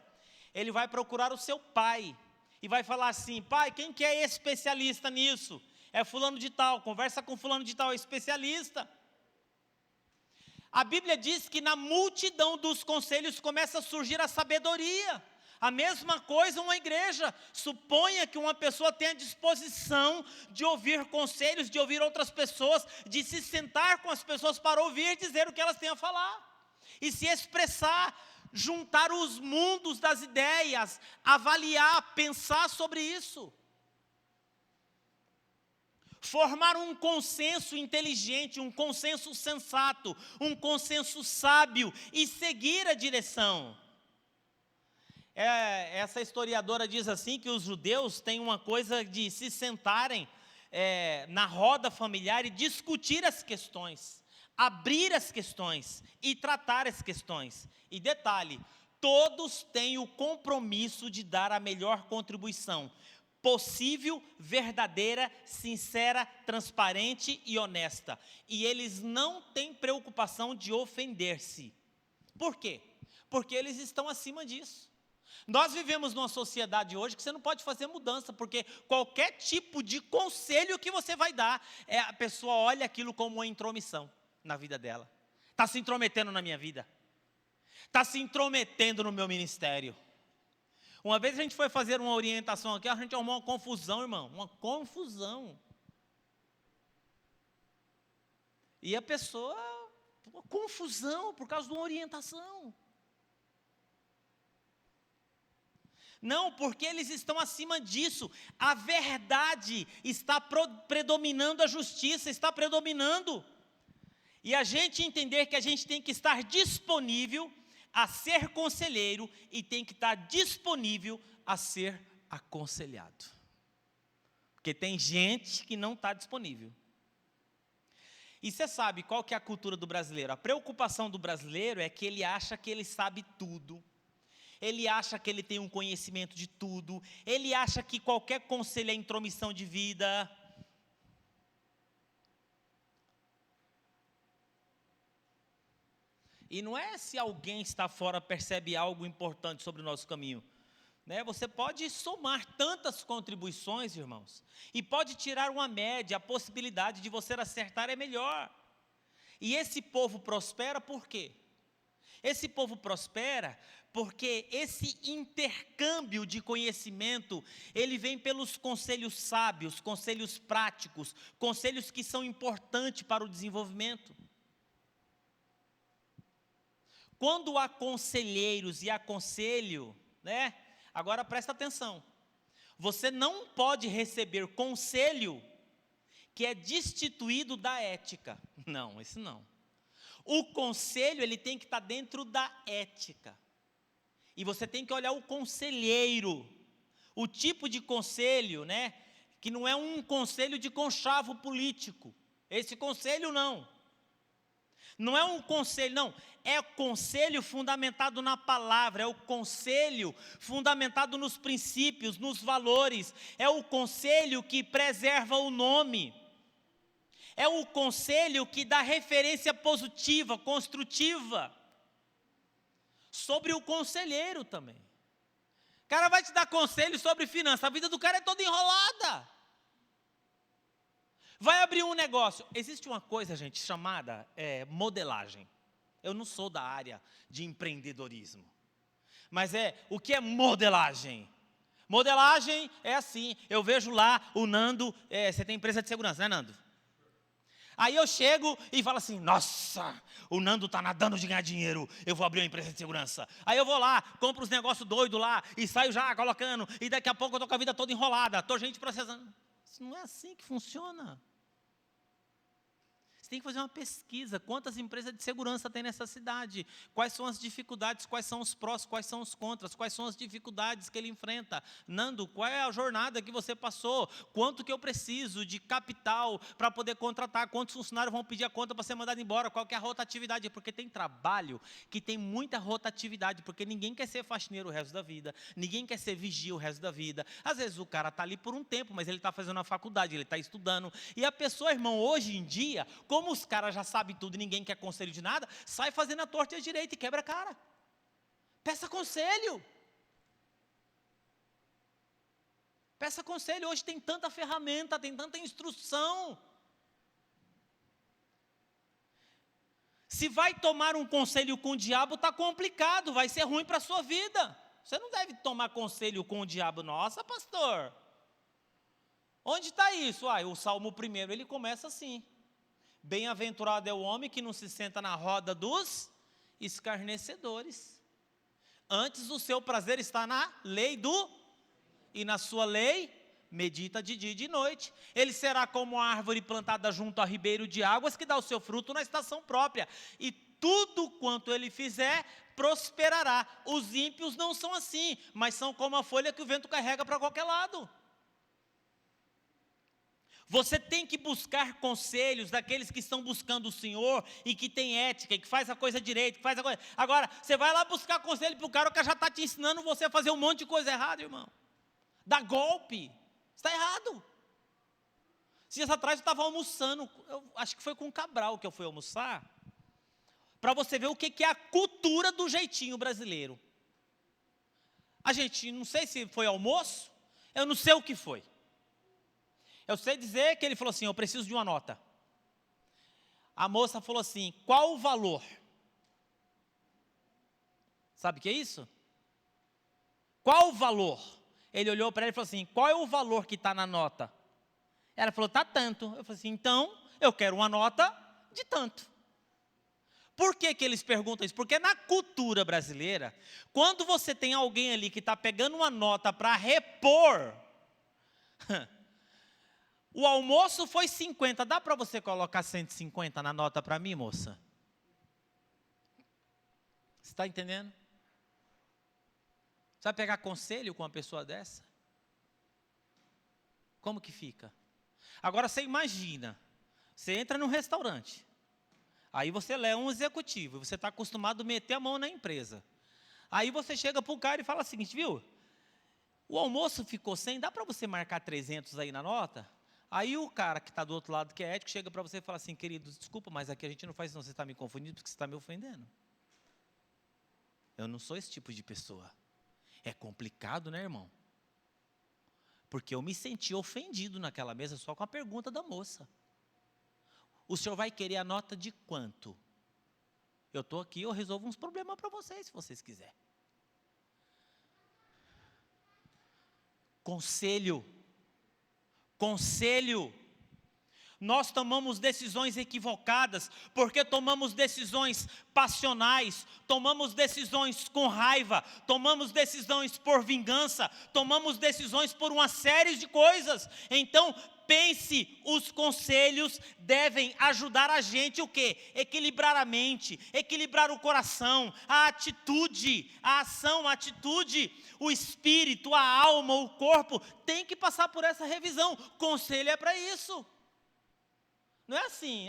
ele vai procurar o seu pai, e vai falar assim, pai, quem que é especialista nisso? É fulano de tal, conversa com fulano de tal, é especialista. A Bíblia diz que na multidão dos conselhos começa a surgir a sabedoria. A mesma coisa uma igreja. Suponha que uma pessoa tenha disposição de ouvir conselhos, de ouvir outras pessoas, de se sentar com as pessoas para ouvir e dizer o que elas têm a falar. E se expressar, juntar os mundos das ideias, avaliar, pensar sobre isso. Formar um consenso inteligente, um consenso sensato, um consenso sábio e seguir a direção. Essa historiadora diz assim que os judeus têm uma coisa de se sentarem na roda familiar e discutir as questões, abrir as questões e tratar as questões. E detalhe, todos têm o compromisso de dar a melhor contribuição possível, verdadeira, sincera, transparente e honesta. E eles não têm preocupação de ofender-se. Por quê? Porque eles estão acima disso. Nós vivemos numa sociedade hoje que você não pode fazer mudança, porque qualquer tipo de conselho que você vai dar, a pessoa olha aquilo como uma intromissão na vida dela. Está se intrometendo na minha vida. Está se intrometendo no meu ministério. Uma vez a gente foi fazer uma orientação aqui, a gente arrumou uma confusão, irmão, uma confusão. E a pessoa, uma confusão por causa de uma orientação. Não, porque eles estão acima disso. A verdade está predominando, a justiça está predominando. E a gente entender que a gente tem que estar disponível a ser conselheiro e tem que estar disponível a ser aconselhado. Porque tem gente que não está disponível. E você sabe qual que é a cultura do brasileiro? A preocupação do brasileiro é que ele acha que ele sabe tudo. Ele acha que ele tem um conhecimento de tudo. Ele acha que qualquer conselho é intromissão de vida. E não é se alguém está fora percebe algo importante sobre o nosso caminho. Você pode somar tantas contribuições, irmãos, e pode tirar uma média, a possibilidade de você acertar é melhor. E esse povo prospera por quê? Esse povo prospera porque esse intercâmbio de conhecimento, ele vem pelos conselhos sábios, conselhos práticos, conselhos que são importantes para o desenvolvimento. Quando há conselheiros e aconselho, agora presta atenção, você não pode receber conselho que é destituído da ética. Não, isso não. O conselho, ele tem que estar dentro da ética. E você tem que olhar o conselheiro. O tipo de conselho, que não é um conselho de conchavo político. Esse conselho não. Não é um conselho, não. É conselho fundamentado na palavra. É o conselho fundamentado nos princípios, nos valores. É o conselho que preserva o nome. É o conselho que dá referência positiva, construtiva. Sobre o conselheiro também. O cara vai te dar conselho sobre finanças. A vida do cara é toda enrolada. Vai abrir um negócio. Existe uma coisa, gente, chamada modelagem. Eu não sou da área de empreendedorismo. Mas o que é modelagem? Modelagem é assim. Eu vejo lá o Nando. Você tem empresa de segurança, né, Nando? Aí eu chego e falo assim, nossa, o Nando está nadando de ganhar dinheiro, eu vou abrir uma empresa de segurança. Aí eu vou lá, compro os negócios doidos lá, e saio já colocando, e daqui a pouco eu estou com a vida toda enrolada, estou gente processando. Isso não é assim que funciona. Você tem que fazer uma pesquisa, quantas empresas de segurança tem nessa cidade, quais são as dificuldades, quais são os prós, quais são os contras, quais são as dificuldades que ele enfrenta. Nando, qual é a jornada que você passou, quanto que eu preciso de capital para poder contratar, quantos funcionários vão pedir a conta para ser mandado embora, qual que é a rotatividade, porque tem trabalho que tem muita rotatividade, porque ninguém quer ser faxineiro o resto da vida, ninguém quer ser vigia o resto da vida. Às vezes o cara está ali por um tempo, mas ele está fazendo a faculdade, ele está estudando, e a pessoa, irmão, hoje em dia, como os caras já sabem tudo e ninguém quer conselho de nada, sai fazendo a torta e a direita e quebra a cara. Peça conselho. Peça conselho. Hoje tem tanta ferramenta, tem tanta instrução. Se vai tomar um conselho com o diabo, está complicado, vai ser ruim para a sua vida. Você não deve tomar conselho com o diabo. Nossa, pastor. Onde está isso? O Salmo 1, ele começa assim. Bem-aventurado é o homem que não se senta na roda dos escarnecedores. Antes o seu prazer está na lei e na sua lei medita de dia e de noite. Ele será como a árvore plantada junto a ribeiro de águas, que dá o seu fruto na estação própria. E tudo quanto ele fizer, prosperará. Os ímpios não são assim, mas são como a folha que o vento carrega para qualquer lado. Você tem que buscar conselhos daqueles que estão buscando o Senhor e que tem ética, e que faz a coisa direito, que faz a coisa... Agora, você vai lá buscar conselho para o cara que já está te ensinando você a fazer um monte de coisa errada, irmão. Dá golpe. Está errado. Dias atrás eu estava almoçando, eu acho que foi com o Cabral que eu fui almoçar, para você ver o que é a cultura do jeitinho brasileiro. A gente, não sei se foi almoço, eu não sei o que foi. Eu sei dizer que ele falou assim, eu preciso de uma nota. A moça falou assim, qual o valor? Sabe o que é isso? Qual o valor? Ele olhou para ela e falou assim, qual é o valor que está na nota? Ela falou, está tanto. Eu falei assim, então, eu quero uma nota de tanto. Por que eles perguntam isso? Porque na cultura brasileira, quando você tem alguém ali que está pegando uma nota para repor... O almoço foi 50, dá para você colocar 150 na nota para mim, moça? Você está entendendo? Você vai pegar conselho com uma pessoa dessa? Como que fica? Agora você imagina, você entra num restaurante, aí você é um executivo, você está acostumado a meter a mão na empresa. Aí você chega para o cara e fala o seguinte, viu? O almoço ficou 100, dá para você marcar 300 aí na nota? Aí o cara que está do outro lado, que é ético, chega para você e fala assim, querido, desculpa, mas aqui a gente não faz isso, não, você está me confundindo porque você está me ofendendo. Eu não sou esse tipo de pessoa. É complicado, né, irmão? Porque eu me senti ofendido naquela mesa só com a pergunta da moça. O senhor vai querer a nota de quanto? Eu estou aqui, eu resolvo uns problemas para vocês, se vocês quiserem. Conselho. Conselho. Nós tomamos decisões equivocadas, porque tomamos decisões passionais, tomamos decisões com raiva, tomamos decisões por vingança, tomamos decisões por uma série de coisas. Então, pense, os conselhos devem ajudar a gente o quê? Equilibrar a mente, equilibrar o coração, a atitude, a ação, a atitude, o espírito, a alma, o corpo, tem que passar por essa revisão. Conselho é para isso. Não é assim,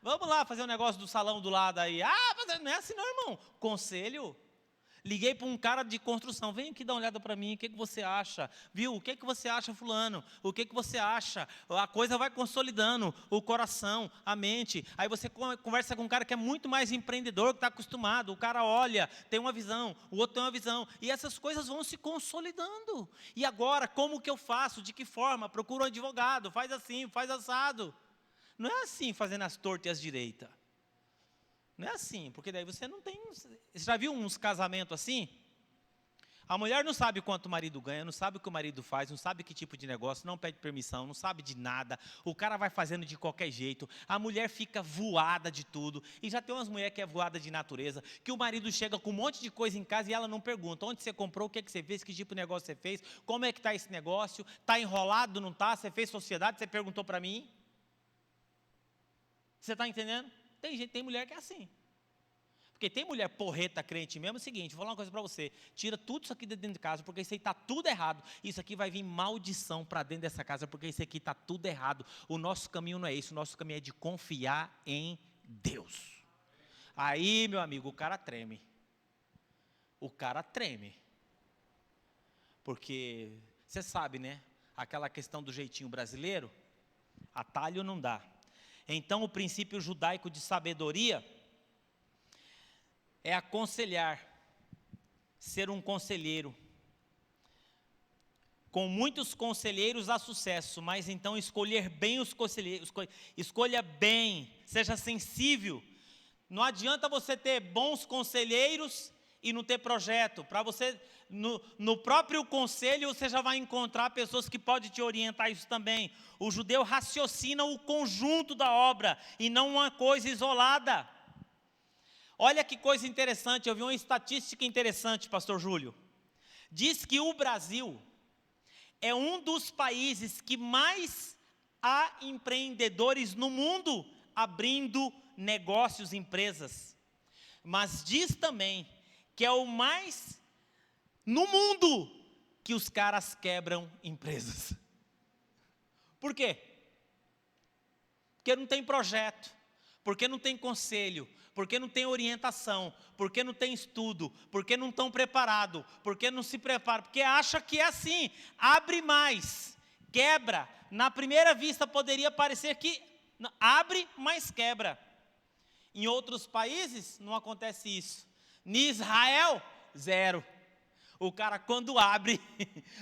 vamos lá fazer um negócio do salão do lado aí. Não é assim não, irmão. Conselho. Liguei para um cara de construção, vem aqui dar uma olhada para mim, o que você acha? Viu, o que você acha, fulano? O que você acha? A coisa vai consolidando, o coração, a mente. Aí você conversa com um cara que é muito mais empreendedor, que está acostumado. O cara olha, tem uma visão, o outro tem uma visão. E essas coisas vão se consolidando. E agora, como que eu faço? De que forma? Procura um advogado, faz assim, faz assado. Não é assim, fazendo as tortas e as direitas. Não é assim, porque daí você não tem... Você já viu uns casamentos assim? A mulher não sabe quanto o marido ganha, não sabe o que o marido faz, não sabe que tipo de negócio, não pede permissão, não sabe de nada. O cara vai fazendo de qualquer jeito. A mulher fica voada de tudo. E já tem umas mulheres que é voada de natureza, que o marido chega com um monte de coisa em casa e ela não pergunta. Onde você comprou, o que você fez, que tipo de negócio você fez, como é que está esse negócio, está enrolado, não está, você fez sociedade, você perguntou para mim? Você está entendendo? Tem mulher que é assim. Porque tem mulher porreta, crente mesmo, é o seguinte, vou falar uma coisa para você, tira tudo isso aqui de dentro de casa, porque isso aí está tudo errado, isso aqui vai vir maldição para dentro dessa casa, porque isso aqui está tudo errado, o nosso caminho não é esse, o nosso caminho é de confiar em Deus. Aí, meu amigo, o cara treme, porque você sabe, né, aquela questão do jeitinho brasileiro, atalho não dá. Então, o princípio judaico de sabedoria é aconselhar, ser um conselheiro. Com muitos conselheiros há sucesso, mas então escolher bem os conselheiros, escolha bem, seja sensível. Não adianta você ter bons conselheiros e não ter projeto. Para você, no próprio conselho, você já vai encontrar pessoas que podem te orientar isso também. O judeu raciocina o conjunto da obra e não uma coisa isolada. Olha que coisa interessante, eu vi uma estatística interessante, pastor Júlio. Diz que o Brasil é um dos países que mais há empreendedores no mundo abrindo negócios, empresas. Mas diz também que é o mais no mundo que os caras quebram empresas. Por quê? Porque não tem projeto, porque não tem conselho, porque não tem orientação, porque não tem estudo, porque não estão preparados, porque não se preparam, porque acha que é assim, abre mais, quebra. Na primeira vista poderia parecer que abre, mas quebra. Em outros países não acontece isso. Em Israel, zero. O cara quando abre,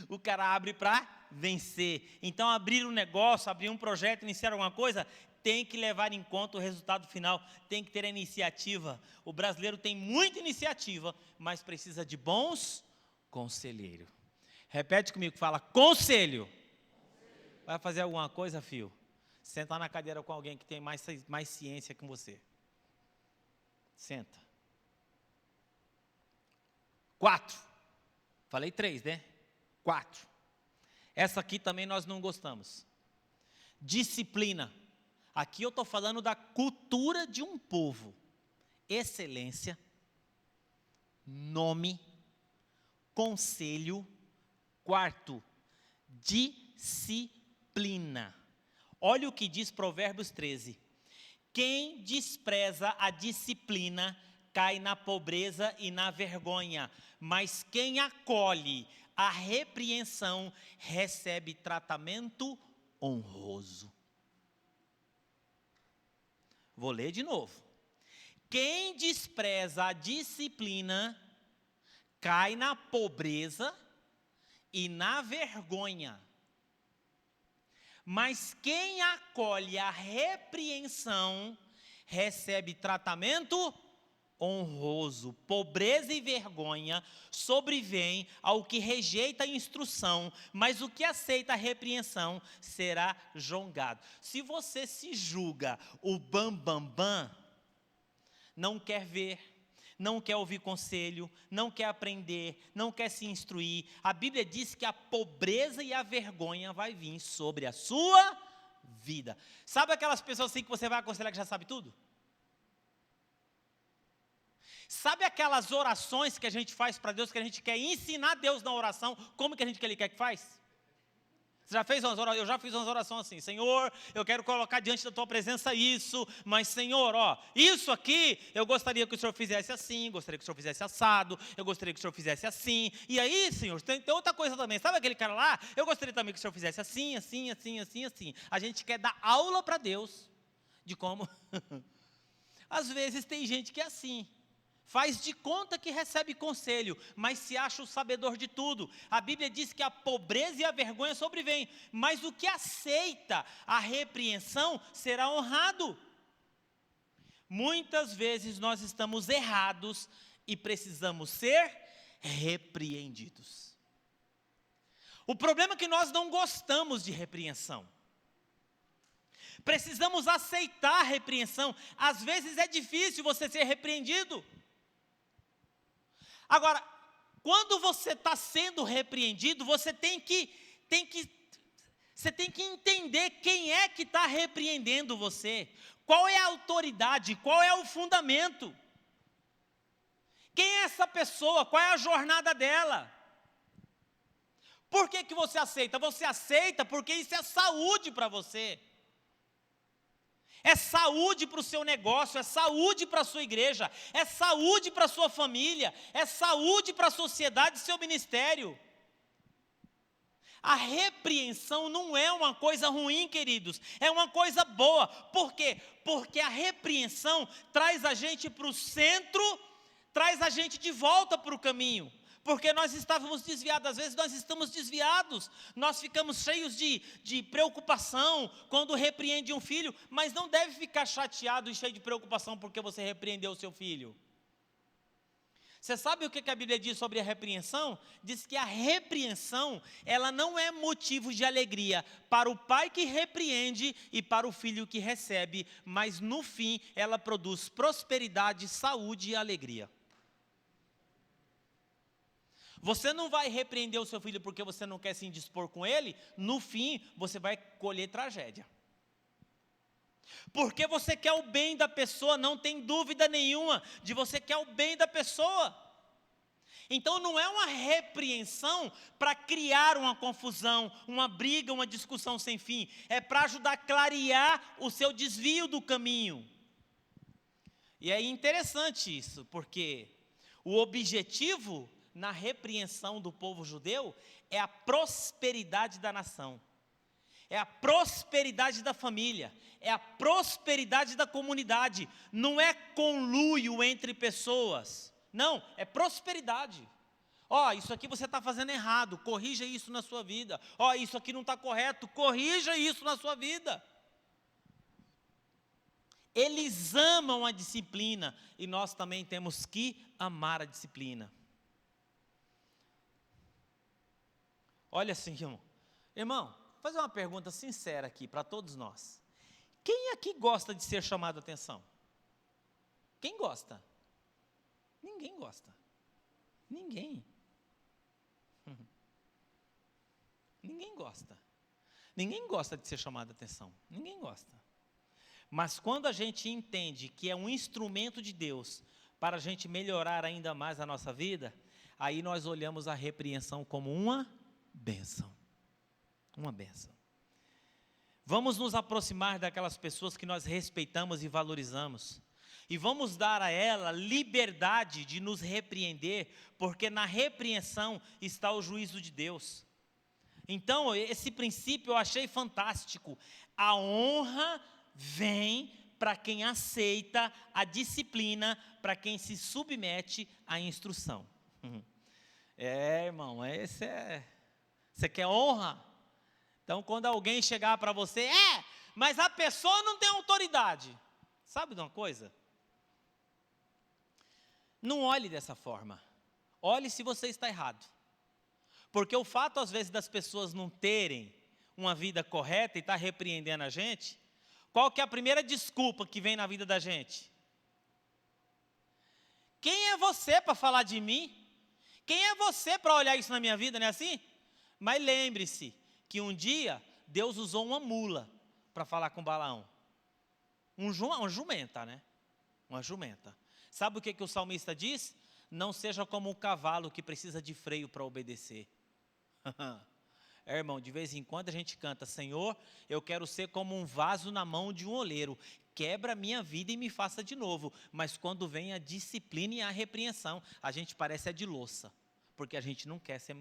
o cara abre para vencer. Então abrir um negócio, abrir um projeto, iniciar alguma coisa, tem que levar em conta o resultado final, tem que ter a iniciativa. O brasileiro tem muita iniciativa, mas precisa de bons conselheiros. Repete comigo, fala, conselho. Vai fazer alguma coisa, filho? Senta na cadeira com alguém que tem mais ciência que você. Senta. 4. Falei 3, né? 4. Essa aqui também nós não gostamos. Disciplina. Aqui eu estou falando da cultura de um povo. Excelência. nome, conselho. Quarto, disciplina. Olha o que diz Provérbios 13. Quem despreza a disciplina cai na pobreza e na vergonha, mas quem acolhe a repreensão recebe tratamento honroso. Vou ler de novo. Quem despreza a disciplina cai na pobreza e na vergonha, mas quem acolhe a repreensão recebe tratamento honroso. Pobreza e vergonha sobrevêm ao que rejeita a instrução, mas o que aceita a repreensão será jogado. Se você se julga o bam, não quer ver, não quer ouvir conselho, não quer aprender, não quer se instruir, a Bíblia diz que a pobreza e a vergonha vai vir sobre a sua vida. Sabe aquelas pessoas assim que você vai aconselhar que já sabe tudo? Sabe aquelas orações que a gente faz para Deus, que a gente quer ensinar Deus na oração, como que Ele quer que faz? Você já fez umas orações? Eu já fiz umas orações assim: Senhor, eu quero colocar diante da Tua presença isso, mas Senhor, isso aqui, eu gostaria que o Senhor fizesse assim, gostaria que o Senhor fizesse assado, eu gostaria que o Senhor fizesse assim, e aí, Senhor, tem outra coisa também, sabe aquele cara lá? Eu gostaria também que o Senhor fizesse assim. A gente quer dar aula para Deus, de como, às vezes tem gente que é assim, faz de conta que recebe conselho, mas se acha o sabedor de tudo. A Bíblia diz que a pobreza e a vergonha sobrevêm, mas o que aceita a repreensão será honrado. Muitas vezes nós estamos errados e precisamos ser repreendidos. O problema é que nós não gostamos de repreensão. Precisamos aceitar a repreensão. Às vezes é difícil você ser repreendido. Agora, quando você está sendo repreendido, você tem que entender quem é que está repreendendo você. Qual é a autoridade, qual é o fundamento. Quem é essa pessoa, qual é a jornada dela. Por que você aceita? Você aceita porque isso é saúde para você. É saúde para o seu negócio, é saúde para a sua igreja, é saúde para a sua família, é saúde para a sociedade e seu ministério. A repreensão não é uma coisa ruim, queridos, é uma coisa boa. Por quê? Porque a repreensão traz a gente para o centro, traz a gente de volta para o caminho. Porque nós estávamos desviados, às vezes nós estamos desviados, nós ficamos cheios de preocupação quando repreende um filho, mas não deve ficar chateado e cheio de preocupação porque você repreendeu o seu filho. Você sabe o que a Bíblia diz sobre a repreensão? Diz que a repreensão, ela não é motivo de alegria para o pai que repreende e para o filho que recebe, mas no fim ela produz prosperidade, saúde e alegria. Você não vai repreender o seu filho porque você não quer se indispor com ele, no fim você vai colher tragédia. Porque você quer o bem da pessoa, não tem dúvida nenhuma de você quer o bem da pessoa. Então não é uma repreensão para criar uma confusão, uma briga, uma discussão sem fim. É para ajudar a clarear o seu desvio do caminho. E é interessante isso, porque o objetivo na repreensão do povo judeu é a prosperidade da nação, é a prosperidade da família, é a prosperidade da comunidade. Não é conluio entre pessoas, não, é prosperidade. Isso aqui você está fazendo errado, corrija isso na sua vida. Isso aqui não está correto, corrija isso na sua vida. Eles amam a disciplina e nós também temos que amar a disciplina. Olha assim, irmão. Irmão, vou fazer uma pergunta sincera aqui para todos nós. Quem aqui gosta de ser chamado a atenção? Quem gosta? Ninguém gosta. Ninguém. Ninguém gosta. Ninguém gosta de ser chamado a atenção. Ninguém gosta. Mas quando a gente entende que é um instrumento de Deus para a gente melhorar ainda mais a nossa vida, aí nós olhamos a repreensão como uma bênção. Uma bênção. Vamos nos aproximar daquelas pessoas que nós respeitamos e valorizamos. E vamos dar a ela liberdade de nos repreender, porque na repreensão está o juízo de Deus. Então, esse princípio eu achei fantástico. A honra vem para quem aceita a disciplina, para quem se submete à instrução. Irmão, você quer honra? Então, quando alguém chegar para você, mas a pessoa não tem autoridade. Sabe de uma coisa? Não olhe dessa forma. Olhe se você está errado. Porque o fato, às vezes, das pessoas não terem uma vida correta e estar repreendendo a gente, qual que é a primeira desculpa que vem na vida da gente? Quem é você para falar de mim? Quem é você para olhar isso na minha vida, não é assim? Mas lembre-se que um dia Deus usou uma mula para falar com Balaão. Uma jumenta, né? Uma jumenta. Sabe o que o salmista diz? Não seja como um cavalo que precisa de freio para obedecer. Irmão, de vez em quando a gente canta, Senhor, eu quero ser como um vaso na mão de um oleiro, quebra a minha vida e me faça de novo. Mas quando vem a disciplina e a repreensão, a gente parece de louça, porque a gente não quer ser,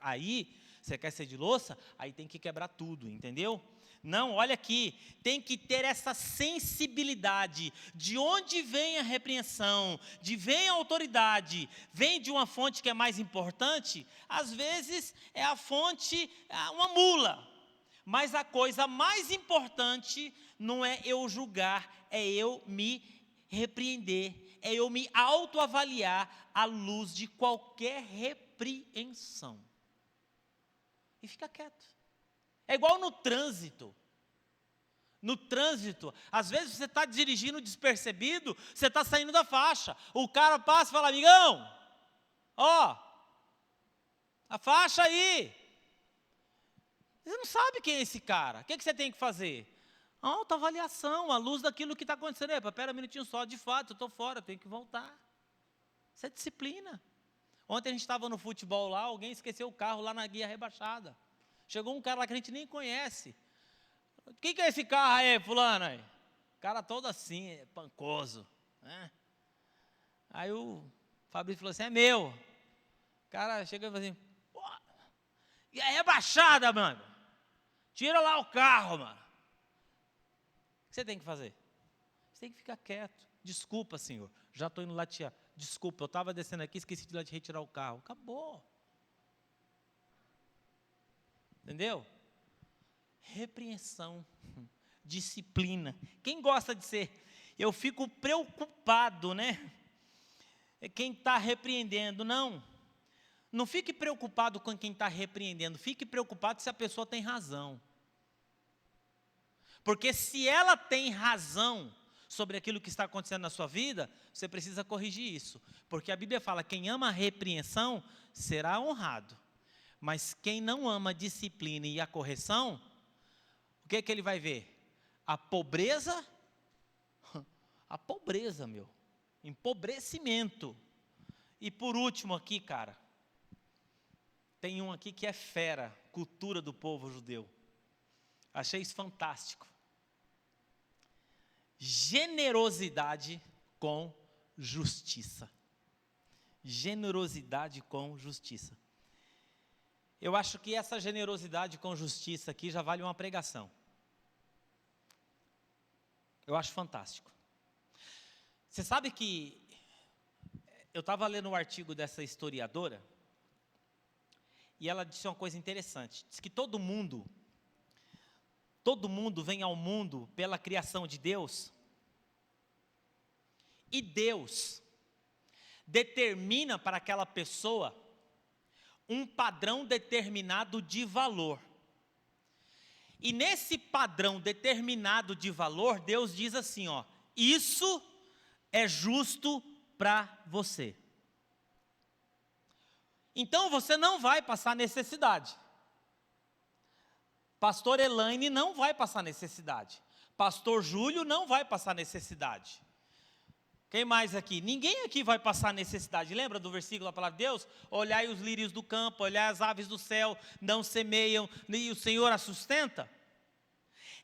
aí, você quer ser de louça, aí tem que quebrar tudo, entendeu? Não, olha aqui, tem que ter essa sensibilidade, de onde vem a repreensão, de vem a autoridade, vem de uma fonte que é mais importante, às vezes é a fonte, uma mula, mas a coisa mais importante não é eu julgar, é eu me repreender, é eu me autoavaliar à luz de qualquer repreensão, e fica quieto. É igual no trânsito. No trânsito, às vezes você está dirigindo despercebido, você está saindo da faixa. O cara passa e fala, amigão, a faixa aí. Você não sabe quem é esse cara. O que você tem que fazer? Autoavaliação, à luz daquilo que está acontecendo. Espera um minutinho só, de fato, eu estou fora, eu tenho que voltar. Isso é disciplina. Ontem a gente estava no futebol lá, alguém esqueceu o carro lá na guia rebaixada. Chegou um cara lá que a gente nem conhece. O que é esse carro aí, fulano? Aí? Cara todo assim, pancoso. Né? Aí o Fabrício falou assim, é meu. O cara chegou e falou assim, pô, e a rebaixada, mano? Tira lá o carro, mano. O que você tem que fazer? Você tem que ficar quieto. Desculpa, senhor, já estou indo latear. Desculpa, eu estava descendo aqui, esqueci de retirar o carro. Acabou. Entendeu? Repreensão, disciplina. Quem gosta de ser? Eu fico preocupado, né? Quem está repreendendo, não. Não fique preocupado com quem está repreendendo. Fique preocupado se a pessoa tem razão. Porque se ela tem razão sobre aquilo que está acontecendo na sua vida, você precisa corrigir isso. Porque a Bíblia fala, quem ama a repreensão será honrado. Mas quem não ama a disciplina e a correção, o que é que ele vai ver? A pobreza, meu, empobrecimento. E por último aqui, cara, tem um aqui que é fera, cultura do povo judeu. Achei isso fantástico. Generosidade com justiça. Generosidade com justiça. Eu acho que essa generosidade com justiça aqui já vale uma pregação. Eu acho fantástico. Você sabe que eu estava lendo um artigo dessa historiadora e ela disse uma coisa interessante. Diz que todo mundo vem ao mundo pela criação de Deus e Deus determina para aquela pessoa um padrão determinado de valor. E nesse padrão determinado de valor, Deus diz assim, isso é justo para você. Então você não vai passar necessidade. Pastor Elaine não vai passar necessidade. Pastor Júlio não vai passar necessidade. Quem mais aqui? Ninguém aqui vai passar necessidade. Lembra do versículo da palavra de Deus? Olhai os lírios do campo, olhai as aves do céu, não semeiam, e o Senhor as sustenta.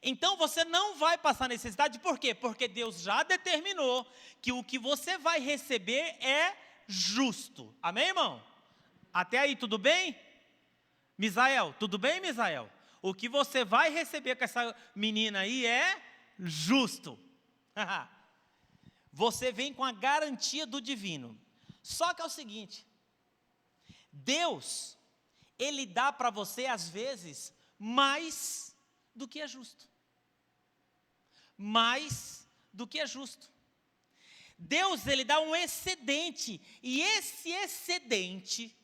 Então você não vai passar necessidade, por quê? Porque Deus já determinou que o que você vai receber é justo. Amém, irmão? Até aí tudo bem? Misael, tudo bem, Misael? O que você vai receber com essa menina aí é justo. Você vem com a garantia do divino. Só que é o seguinte, Deus, Ele dá para você às vezes mais do que é justo. Mais do que é justo. Deus, Ele dá um excedente, e esse excedente,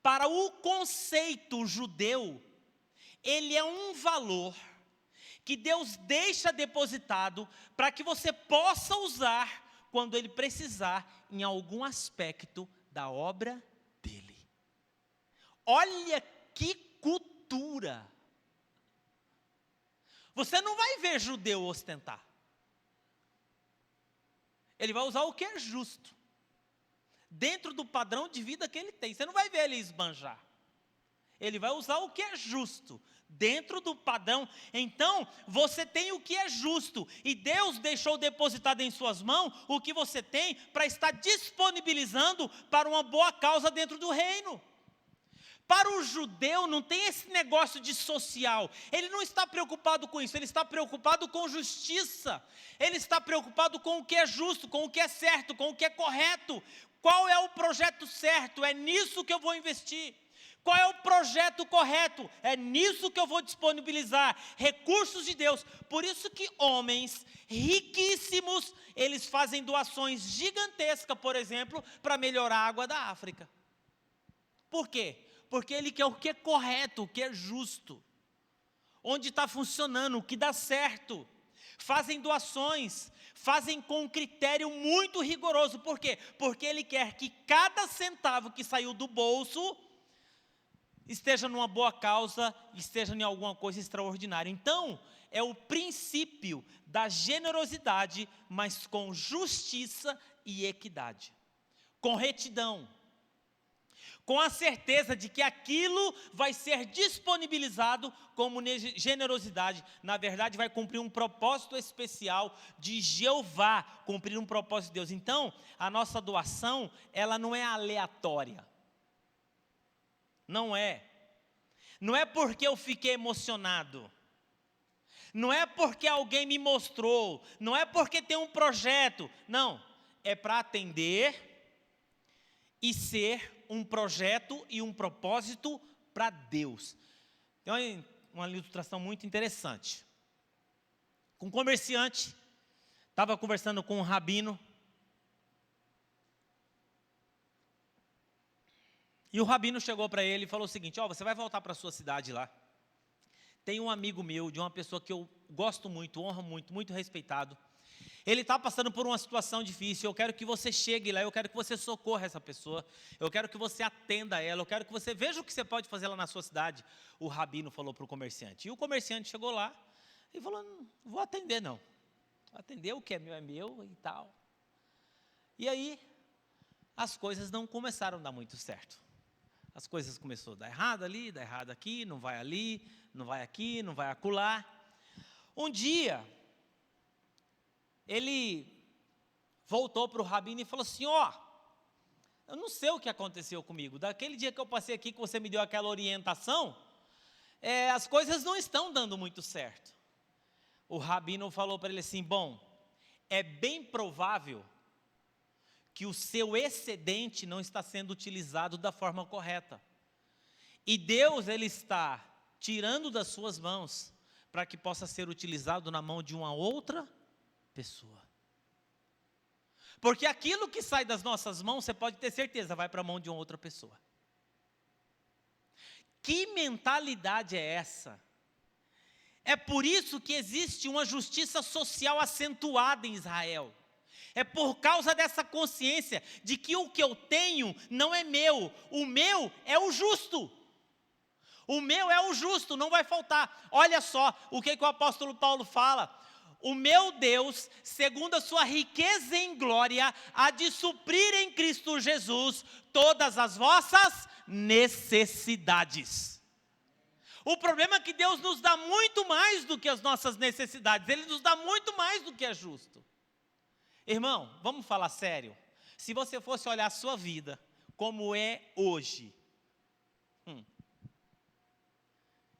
para o conceito judeu, ele é um valor que Deus deixa depositado para que você possa usar quando Ele precisar em algum aspecto da obra dEle. Olha que cultura! Você não vai ver judeu ostentar. Ele vai usar o que é justo, dentro do padrão de vida que ele tem. Você não vai ver ele esbanjar. Ele vai usar o que é justo, dentro do padrão. Então, você tem o que é justo, e Deus deixou depositado em suas mãos o que você tem para estar disponibilizando para uma boa causa dentro do reino. Para o judeu não tem esse negócio de social, ele não está preocupado com isso, ele está preocupado com justiça, ele está preocupado com o que é justo, com o que é certo, com o que é correto. Qual é o projeto certo? É nisso que eu vou investir. Qual é o projeto correto? É nisso que eu vou disponibilizar recursos de Deus. Por isso que homens riquíssimos, eles fazem doações gigantescas, por exemplo, para melhorar a água da África. Por quê? Porque ele quer o que é correto, o que é justo. Onde está funcionando, o que dá certo. Fazem doações, fazem com um critério muito rigoroso. Por quê? Porque ele quer que cada centavo que saiu do bolso esteja numa boa causa, esteja em alguma coisa extraordinária. Então, é o princípio da generosidade, mas com justiça e equidade. Com retidão. Com a certeza de que aquilo vai ser disponibilizado como generosidade. Na verdade, vai cumprir um propósito especial de Jeová, cumprir um propósito de Deus. Então, a nossa doação, ela não é aleatória. Não é. Não é porque eu fiquei emocionado. Não é porque alguém me mostrou. Não é porque tem um projeto. Não. É para atender e ser um projeto e um propósito para Deus. Tem uma ilustração muito interessante. Um comerciante estava conversando com um rabino. E o rabino chegou para ele e falou o seguinte: você vai voltar para a sua cidade lá. Tem um amigo meu, de uma pessoa que eu gosto muito, honro muito, muito respeitado. Ele está passando por uma situação difícil, eu quero que você chegue lá, eu quero que você socorra essa pessoa, eu quero que você atenda ela, eu quero que você veja o que você pode fazer lá na sua cidade. O rabino falou para o comerciante. E o comerciante chegou lá e falou: não vou atender não. Atender o que é meu e tal. E aí, as coisas não começaram a dar muito certo. As coisas começaram a dar errado ali, dar errado aqui, não vai ali, não vai aqui, não vai acolá. Um dia, ele voltou para o rabino e falou assim: eu não sei o que aconteceu comigo. Daquele dia que eu passei aqui, que você me deu aquela orientação, as coisas não estão dando muito certo. O rabino falou para ele assim: bom, é bem provável que o seu excedente não está sendo utilizado da forma correta. E Deus, Ele está tirando das suas mãos para que possa ser utilizado na mão de uma outra pessoa. Porque aquilo que sai das nossas mãos, você pode ter certeza, vai para a mão de uma outra pessoa. Que mentalidade é essa? É por isso que existe uma justiça social acentuada em Israel. É por causa dessa consciência de que o que eu tenho não é meu, o meu é o justo. O meu é o justo, não vai faltar. Olha só o que o apóstolo Paulo fala. o meu Deus, segundo a sua riqueza em glória, há de suprir em Cristo Jesus todas as vossas necessidades. O problema é que Deus nos dá muito mais do que as nossas necessidades, Ele nos dá muito mais do que é justo. Irmão, vamos falar sério. Se você fosse olhar a sua vida, como é hoje,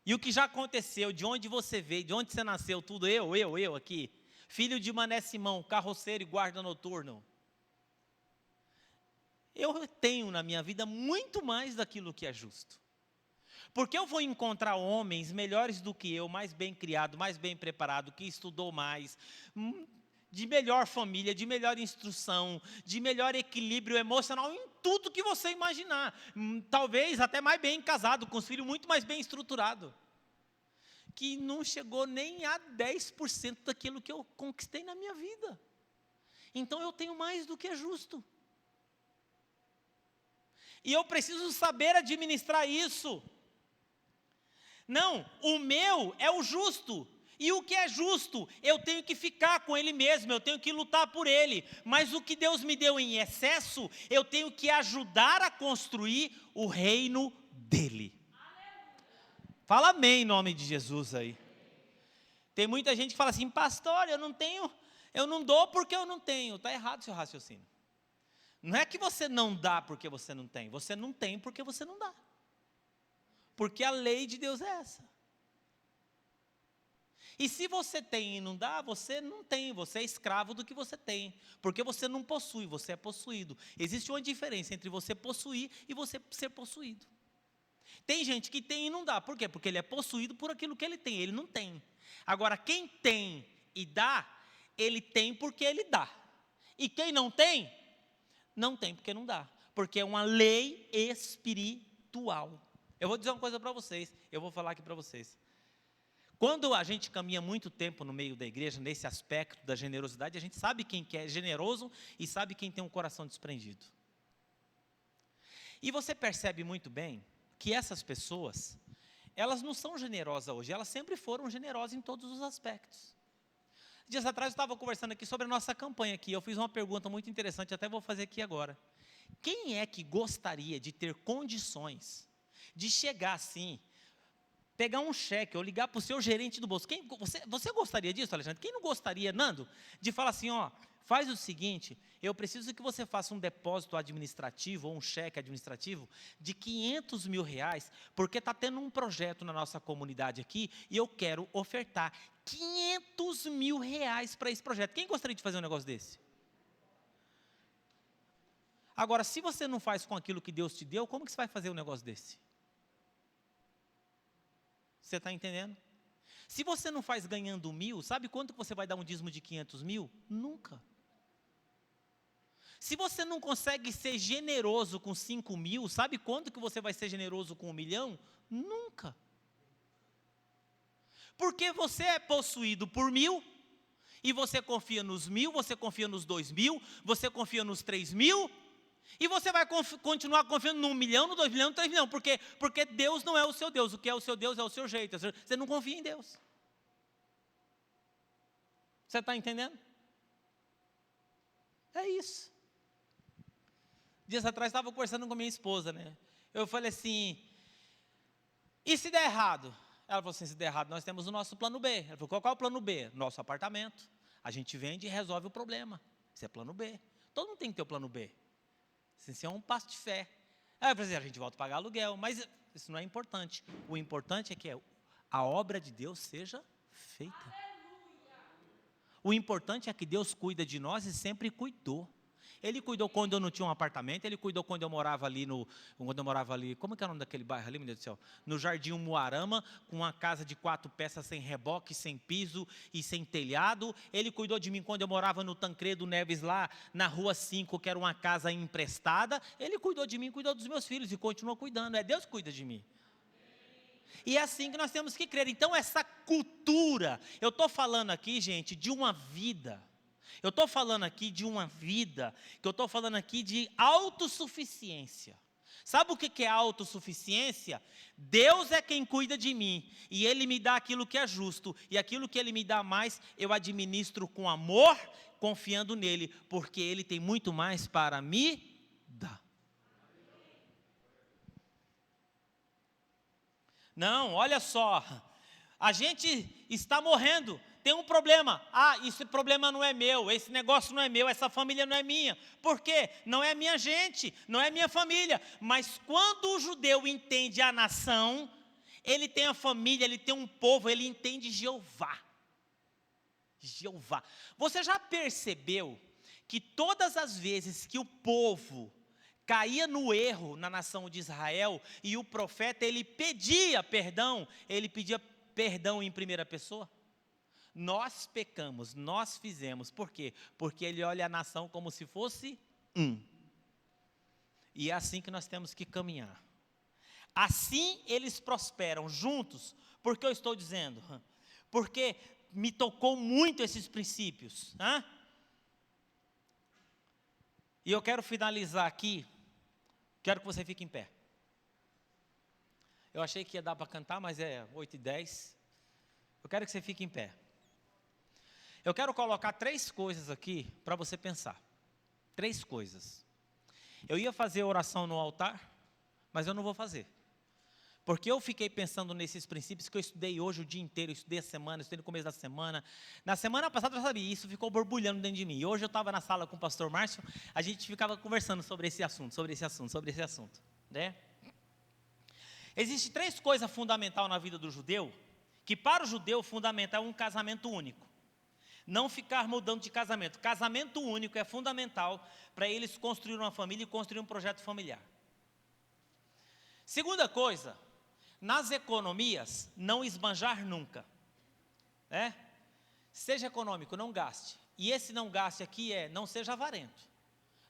e o que já aconteceu, de onde você veio, de onde você nasceu, tudo eu aqui, filho de Mané Simão, carroceiro e guarda noturno. Eu tenho na minha vida muito mais daquilo que é justo. Porque eu vou encontrar homens melhores do que eu, mais bem criado, mais bem preparado, que estudou mais, de melhor família, de melhor instrução, de melhor equilíbrio emocional, em tudo que você imaginar. Talvez até mais bem casado, com os filhos muito mais bem estruturado. Que não chegou nem a 10% daquilo que eu conquistei na minha vida. Então eu tenho mais do que é justo. E eu preciso saber administrar isso. Não, o meu é o justo. E o que é justo, eu tenho que ficar com ele mesmo, eu tenho que lutar por ele. Mas o que Deus me deu em excesso, eu tenho que ajudar a construir o reino dele. Fala amém em nome de Jesus aí. Tem muita gente que fala assim, pastor, eu não dou porque eu não tenho. Está errado o seu raciocínio. Não é que você não dá porque você não tem porque você não dá. Porque a lei de Deus é essa. E se você tem e não dá, você não tem, você é escravo do que você tem. Porque você não possui, você é possuído. Existe uma diferença entre você possuir e você ser possuído. Tem gente que tem e não dá, por quê? Porque ele é possuído por aquilo que ele tem, ele não tem. Agora, quem tem e dá, ele tem porque ele dá. E quem não tem porque não dá. Porque é uma lei espiritual. Eu vou dizer uma coisa para vocês, eu vou falar aqui para vocês. Quando a gente caminha muito tempo no meio da igreja, nesse aspecto da generosidade, a gente sabe quem que é generoso e sabe quem tem um coração desprendido. E você percebe muito bem que essas pessoas, elas não são generosas hoje, elas sempre foram generosas em todos os aspectos. Dias atrás eu estava conversando aqui sobre a nossa campanha aqui, eu fiz uma pergunta muito interessante, até vou fazer aqui agora. Quem é que gostaria de ter condições de chegar assim, pegar um cheque ou ligar para o seu gerente do bolso? Você gostaria disso, Alexandre? Quem não gostaria, Nando, de falar assim, ó, faz o seguinte, eu preciso que você faça um depósito administrativo ou um cheque administrativo de R$500 mil, porque está tendo um projeto na nossa comunidade aqui e eu quero ofertar R$500 mil para esse projeto. Quem gostaria de fazer um negócio desse? Agora, se você não faz com aquilo que Deus te deu, como que você vai fazer um negócio desse? Você está entendendo? Se você não faz ganhando 1.000, sabe quanto que você vai dar um dízimo de R$500 mil? Nunca. Se você não consegue ser generoso com 5 mil, sabe quanto que você vai ser generoso com 1 milhão? Nunca. Porque você é possuído por 1.000, e você confia nos 1.000, você confia nos 2.000, você confia nos 3.000, e você vai continuar confiando no 1 milhão, no 2 milhões, no 3 milhões, porque Deus não é o seu Deus, o que é o seu Deus é o seu jeito, você não confia em Deus. Você está entendendo? É isso. Dias atrás estava conversando com minha esposa, né? Eu falei assim, e se der errado? Ela falou assim, se der errado, nós temos o nosso plano B. Ela falou, qual é o plano B? Nosso apartamento. A gente vende e resolve o problema. Isso é plano B. Todo mundo tem que ter o plano B. Isso é um passo de fé. Aí eu falei assim, a gente volta a pagar aluguel, mas isso não é importante. O importante é que a obra de Deus seja feita. O importante é que Deus cuida de nós e sempre cuidou. Ele cuidou quando eu não tinha um apartamento, ele cuidou quando eu morava ali como que é o nome daquele bairro ali, meu Deus do céu? No Jardim Umuarama, com uma casa de 4 peças sem reboque, sem piso e sem telhado. Ele cuidou de mim quando eu morava no Tancredo Neves, lá na Rua 5, que era uma casa emprestada. Ele cuidou de mim, cuidou dos meus filhos e continuou cuidando. É Deus que cuida de mim. E é assim que nós temos que crer. Então essa cultura, eu estou falando aqui, gente, de uma vida. Eu estou falando aqui de uma vida, que eu estou falando aqui de autossuficiência. Sabe o que é autossuficiência? Deus é quem cuida de mim, e Ele me dá aquilo que é justo, e aquilo que Ele me dá mais, eu administro com amor, confiando nele, porque Ele tem muito mais para me dar. Não, olha só, a gente está morrendo, tem um problema. Esse problema não é meu, esse negócio não é meu, essa família não é minha. Por quê? Não é minha gente, não é minha família. Mas quando o judeu entende a nação, ele tem a família, ele tem um povo, ele entende Jeová. Jeová. Você já percebeu que todas as vezes que o povo caía no erro na nação de Israel, e o profeta, ele pedia perdão em primeira pessoa? Nós pecamos, nós fizemos. Por quê? Porque ele olha a nação como se fosse um. E é assim que nós temos que caminhar. Assim eles prosperam juntos. Por que eu estou dizendo? Porque me tocou muito esses princípios. E eu quero finalizar aqui. Quero que você fique em pé. Eu achei que ia dar para cantar, mas é 8h10. Eu quero que você fique em pé. Eu quero colocar 3 coisas aqui para você pensar. 3 coisas. Eu ia fazer oração no altar, mas eu não vou fazer. Porque eu fiquei pensando nesses princípios que eu estudei hoje o dia inteiro, eu estudei a semana, eu estudei no começo da semana. Na semana passada eu sabia, isso ficou borbulhando dentro de mim. E hoje eu estava na sala com o pastor Márcio, a gente ficava conversando sobre esse assunto, né? Existem 3 coisas fundamentais na vida do judeu, que para o judeu fundamental é um casamento único. Não ficar mudando de casamento. Casamento único é fundamental para eles construírem uma família e construir um projeto familiar. Segunda coisa, nas economias, não esbanjar nunca. Seja econômico, não gaste. E esse não gaste aqui não seja avarento.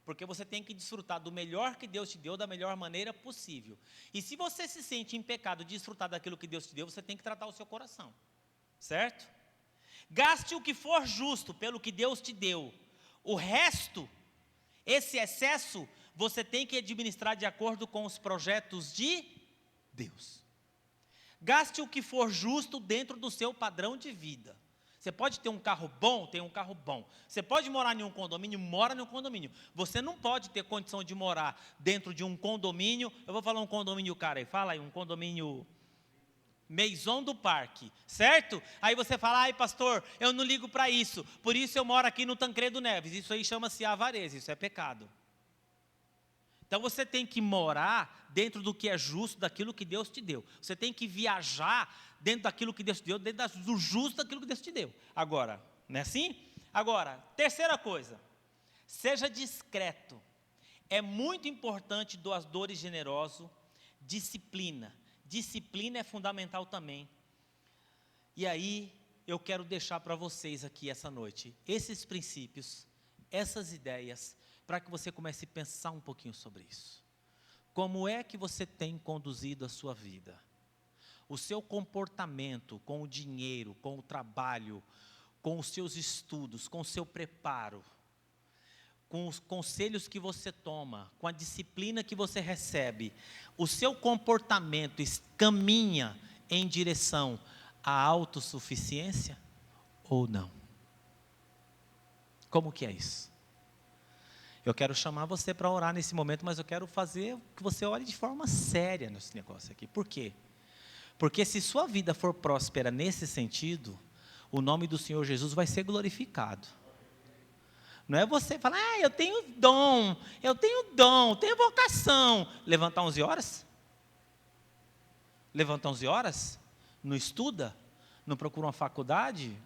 Porque você tem que desfrutar do melhor que Deus te deu da melhor maneira possível. E se você se sente em pecado de desfrutar daquilo que Deus te deu, você tem que tratar o seu coração. Certo? Gaste o que for justo pelo que Deus te deu. O resto, esse excesso, você tem que administrar de acordo com os projetos de Deus. Gaste o que for justo dentro do seu padrão de vida. Você pode ter um carro bom, tem um carro bom. Você pode morar em um condomínio, mora em um condomínio. Você não pode ter condição de morar dentro de um condomínio. Eu vou falar um condomínio, cara, fala aí, um condomínio Maison do Parque, certo? Aí você fala, pastor, eu não ligo para isso, por isso eu moro aqui no Tancredo Neves. Isso aí chama-se avareza, isso é pecado. Então você tem que morar dentro do que é justo, daquilo que Deus te deu. Você tem que viajar dentro daquilo que Deus te deu, dentro do justo daquilo que Deus te deu. Agora, não é assim? Agora, terceira coisa, seja discreto. É muito importante doador e generoso, disciplina. Disciplina é fundamental também. E aí, eu quero deixar para vocês aqui essa noite, esses princípios, essas ideias, para que você comece a pensar um pouquinho sobre isso. Como é que você tem conduzido a sua vida? O seu comportamento com o dinheiro, com o trabalho, com os seus estudos, com o seu preparo, com os conselhos que você toma, com a disciplina que você recebe, o seu comportamento caminha em direção à autossuficiência ou não? Como que é isso? Eu quero chamar você para orar nesse momento, mas eu quero fazer que você ore de forma séria nesse negócio aqui. Por quê? Porque se sua vida for próspera nesse sentido, o nome do Senhor Jesus vai ser glorificado. Não é você falar, eu tenho dom, tenho vocação. Levantar 11 horas? Levantar 11 horas? Não estuda? Não procura uma faculdade?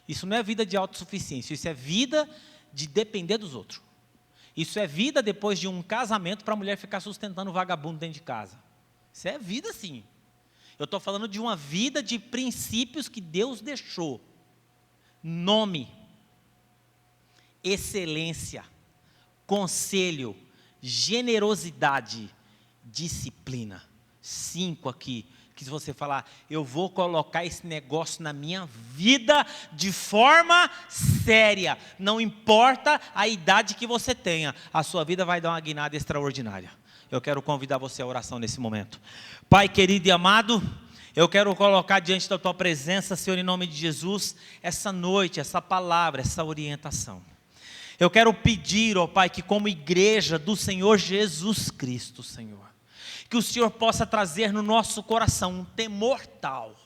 Isso não é vida de autossuficiência, isso é vida de depender dos outros. Isso é vida depois de um casamento para a mulher ficar sustentando o vagabundo dentro de casa. Isso é vida sim. Eu estou falando de uma vida de princípios que Deus deixou. Nome, excelência, conselho, generosidade, disciplina. 5 aqui, que se você falar, eu vou colocar esse negócio na minha vida de forma séria, não importa a idade que você tenha, a sua vida vai dar uma guinada extraordinária. Eu quero convidar você à oração nesse momento. Pai querido e amado, eu quero colocar diante da tua presença, Senhor, em nome de Jesus, essa noite, essa palavra, essa orientação. Eu quero pedir, ó Pai, que como igreja do Senhor Jesus Cristo, Senhor, que o Senhor possa trazer no nosso coração um temor tal,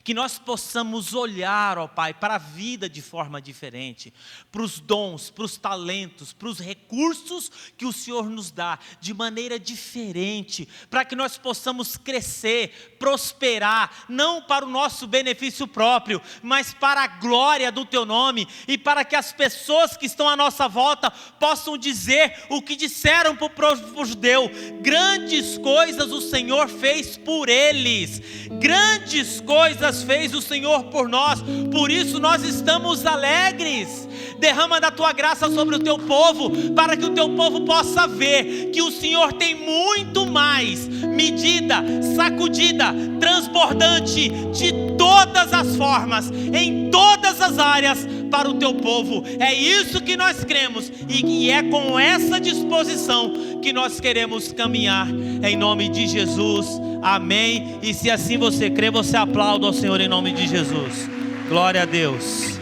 que nós possamos olhar, ó Pai, para a vida de forma diferente, para os dons, para os talentos, para os recursos que o Senhor nos dá, de maneira diferente, para que nós possamos crescer, prosperar, não para o nosso benefício próprio, mas para a glória do Teu nome, e para que as pessoas que estão à nossa volta, possam dizer o que disseram para o povo judeu: grandes coisas o Senhor fez por eles, grandes coisas fez o Senhor por nós, por isso nós estamos alegres. Derrama da tua graça sobre o teu povo, para que o teu povo possa ver que o Senhor tem muito mais, medida, sacudida, transbordante, de todas as formas, em todas as áreas, para o teu povo. É isso que nós cremos, e é com essa disposição que nós queremos caminhar, em nome de Jesus, amém. E se assim você crê, você aplauda ao Senhor em nome de Jesus. Glória a Deus,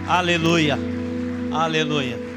aleluia, aleluia.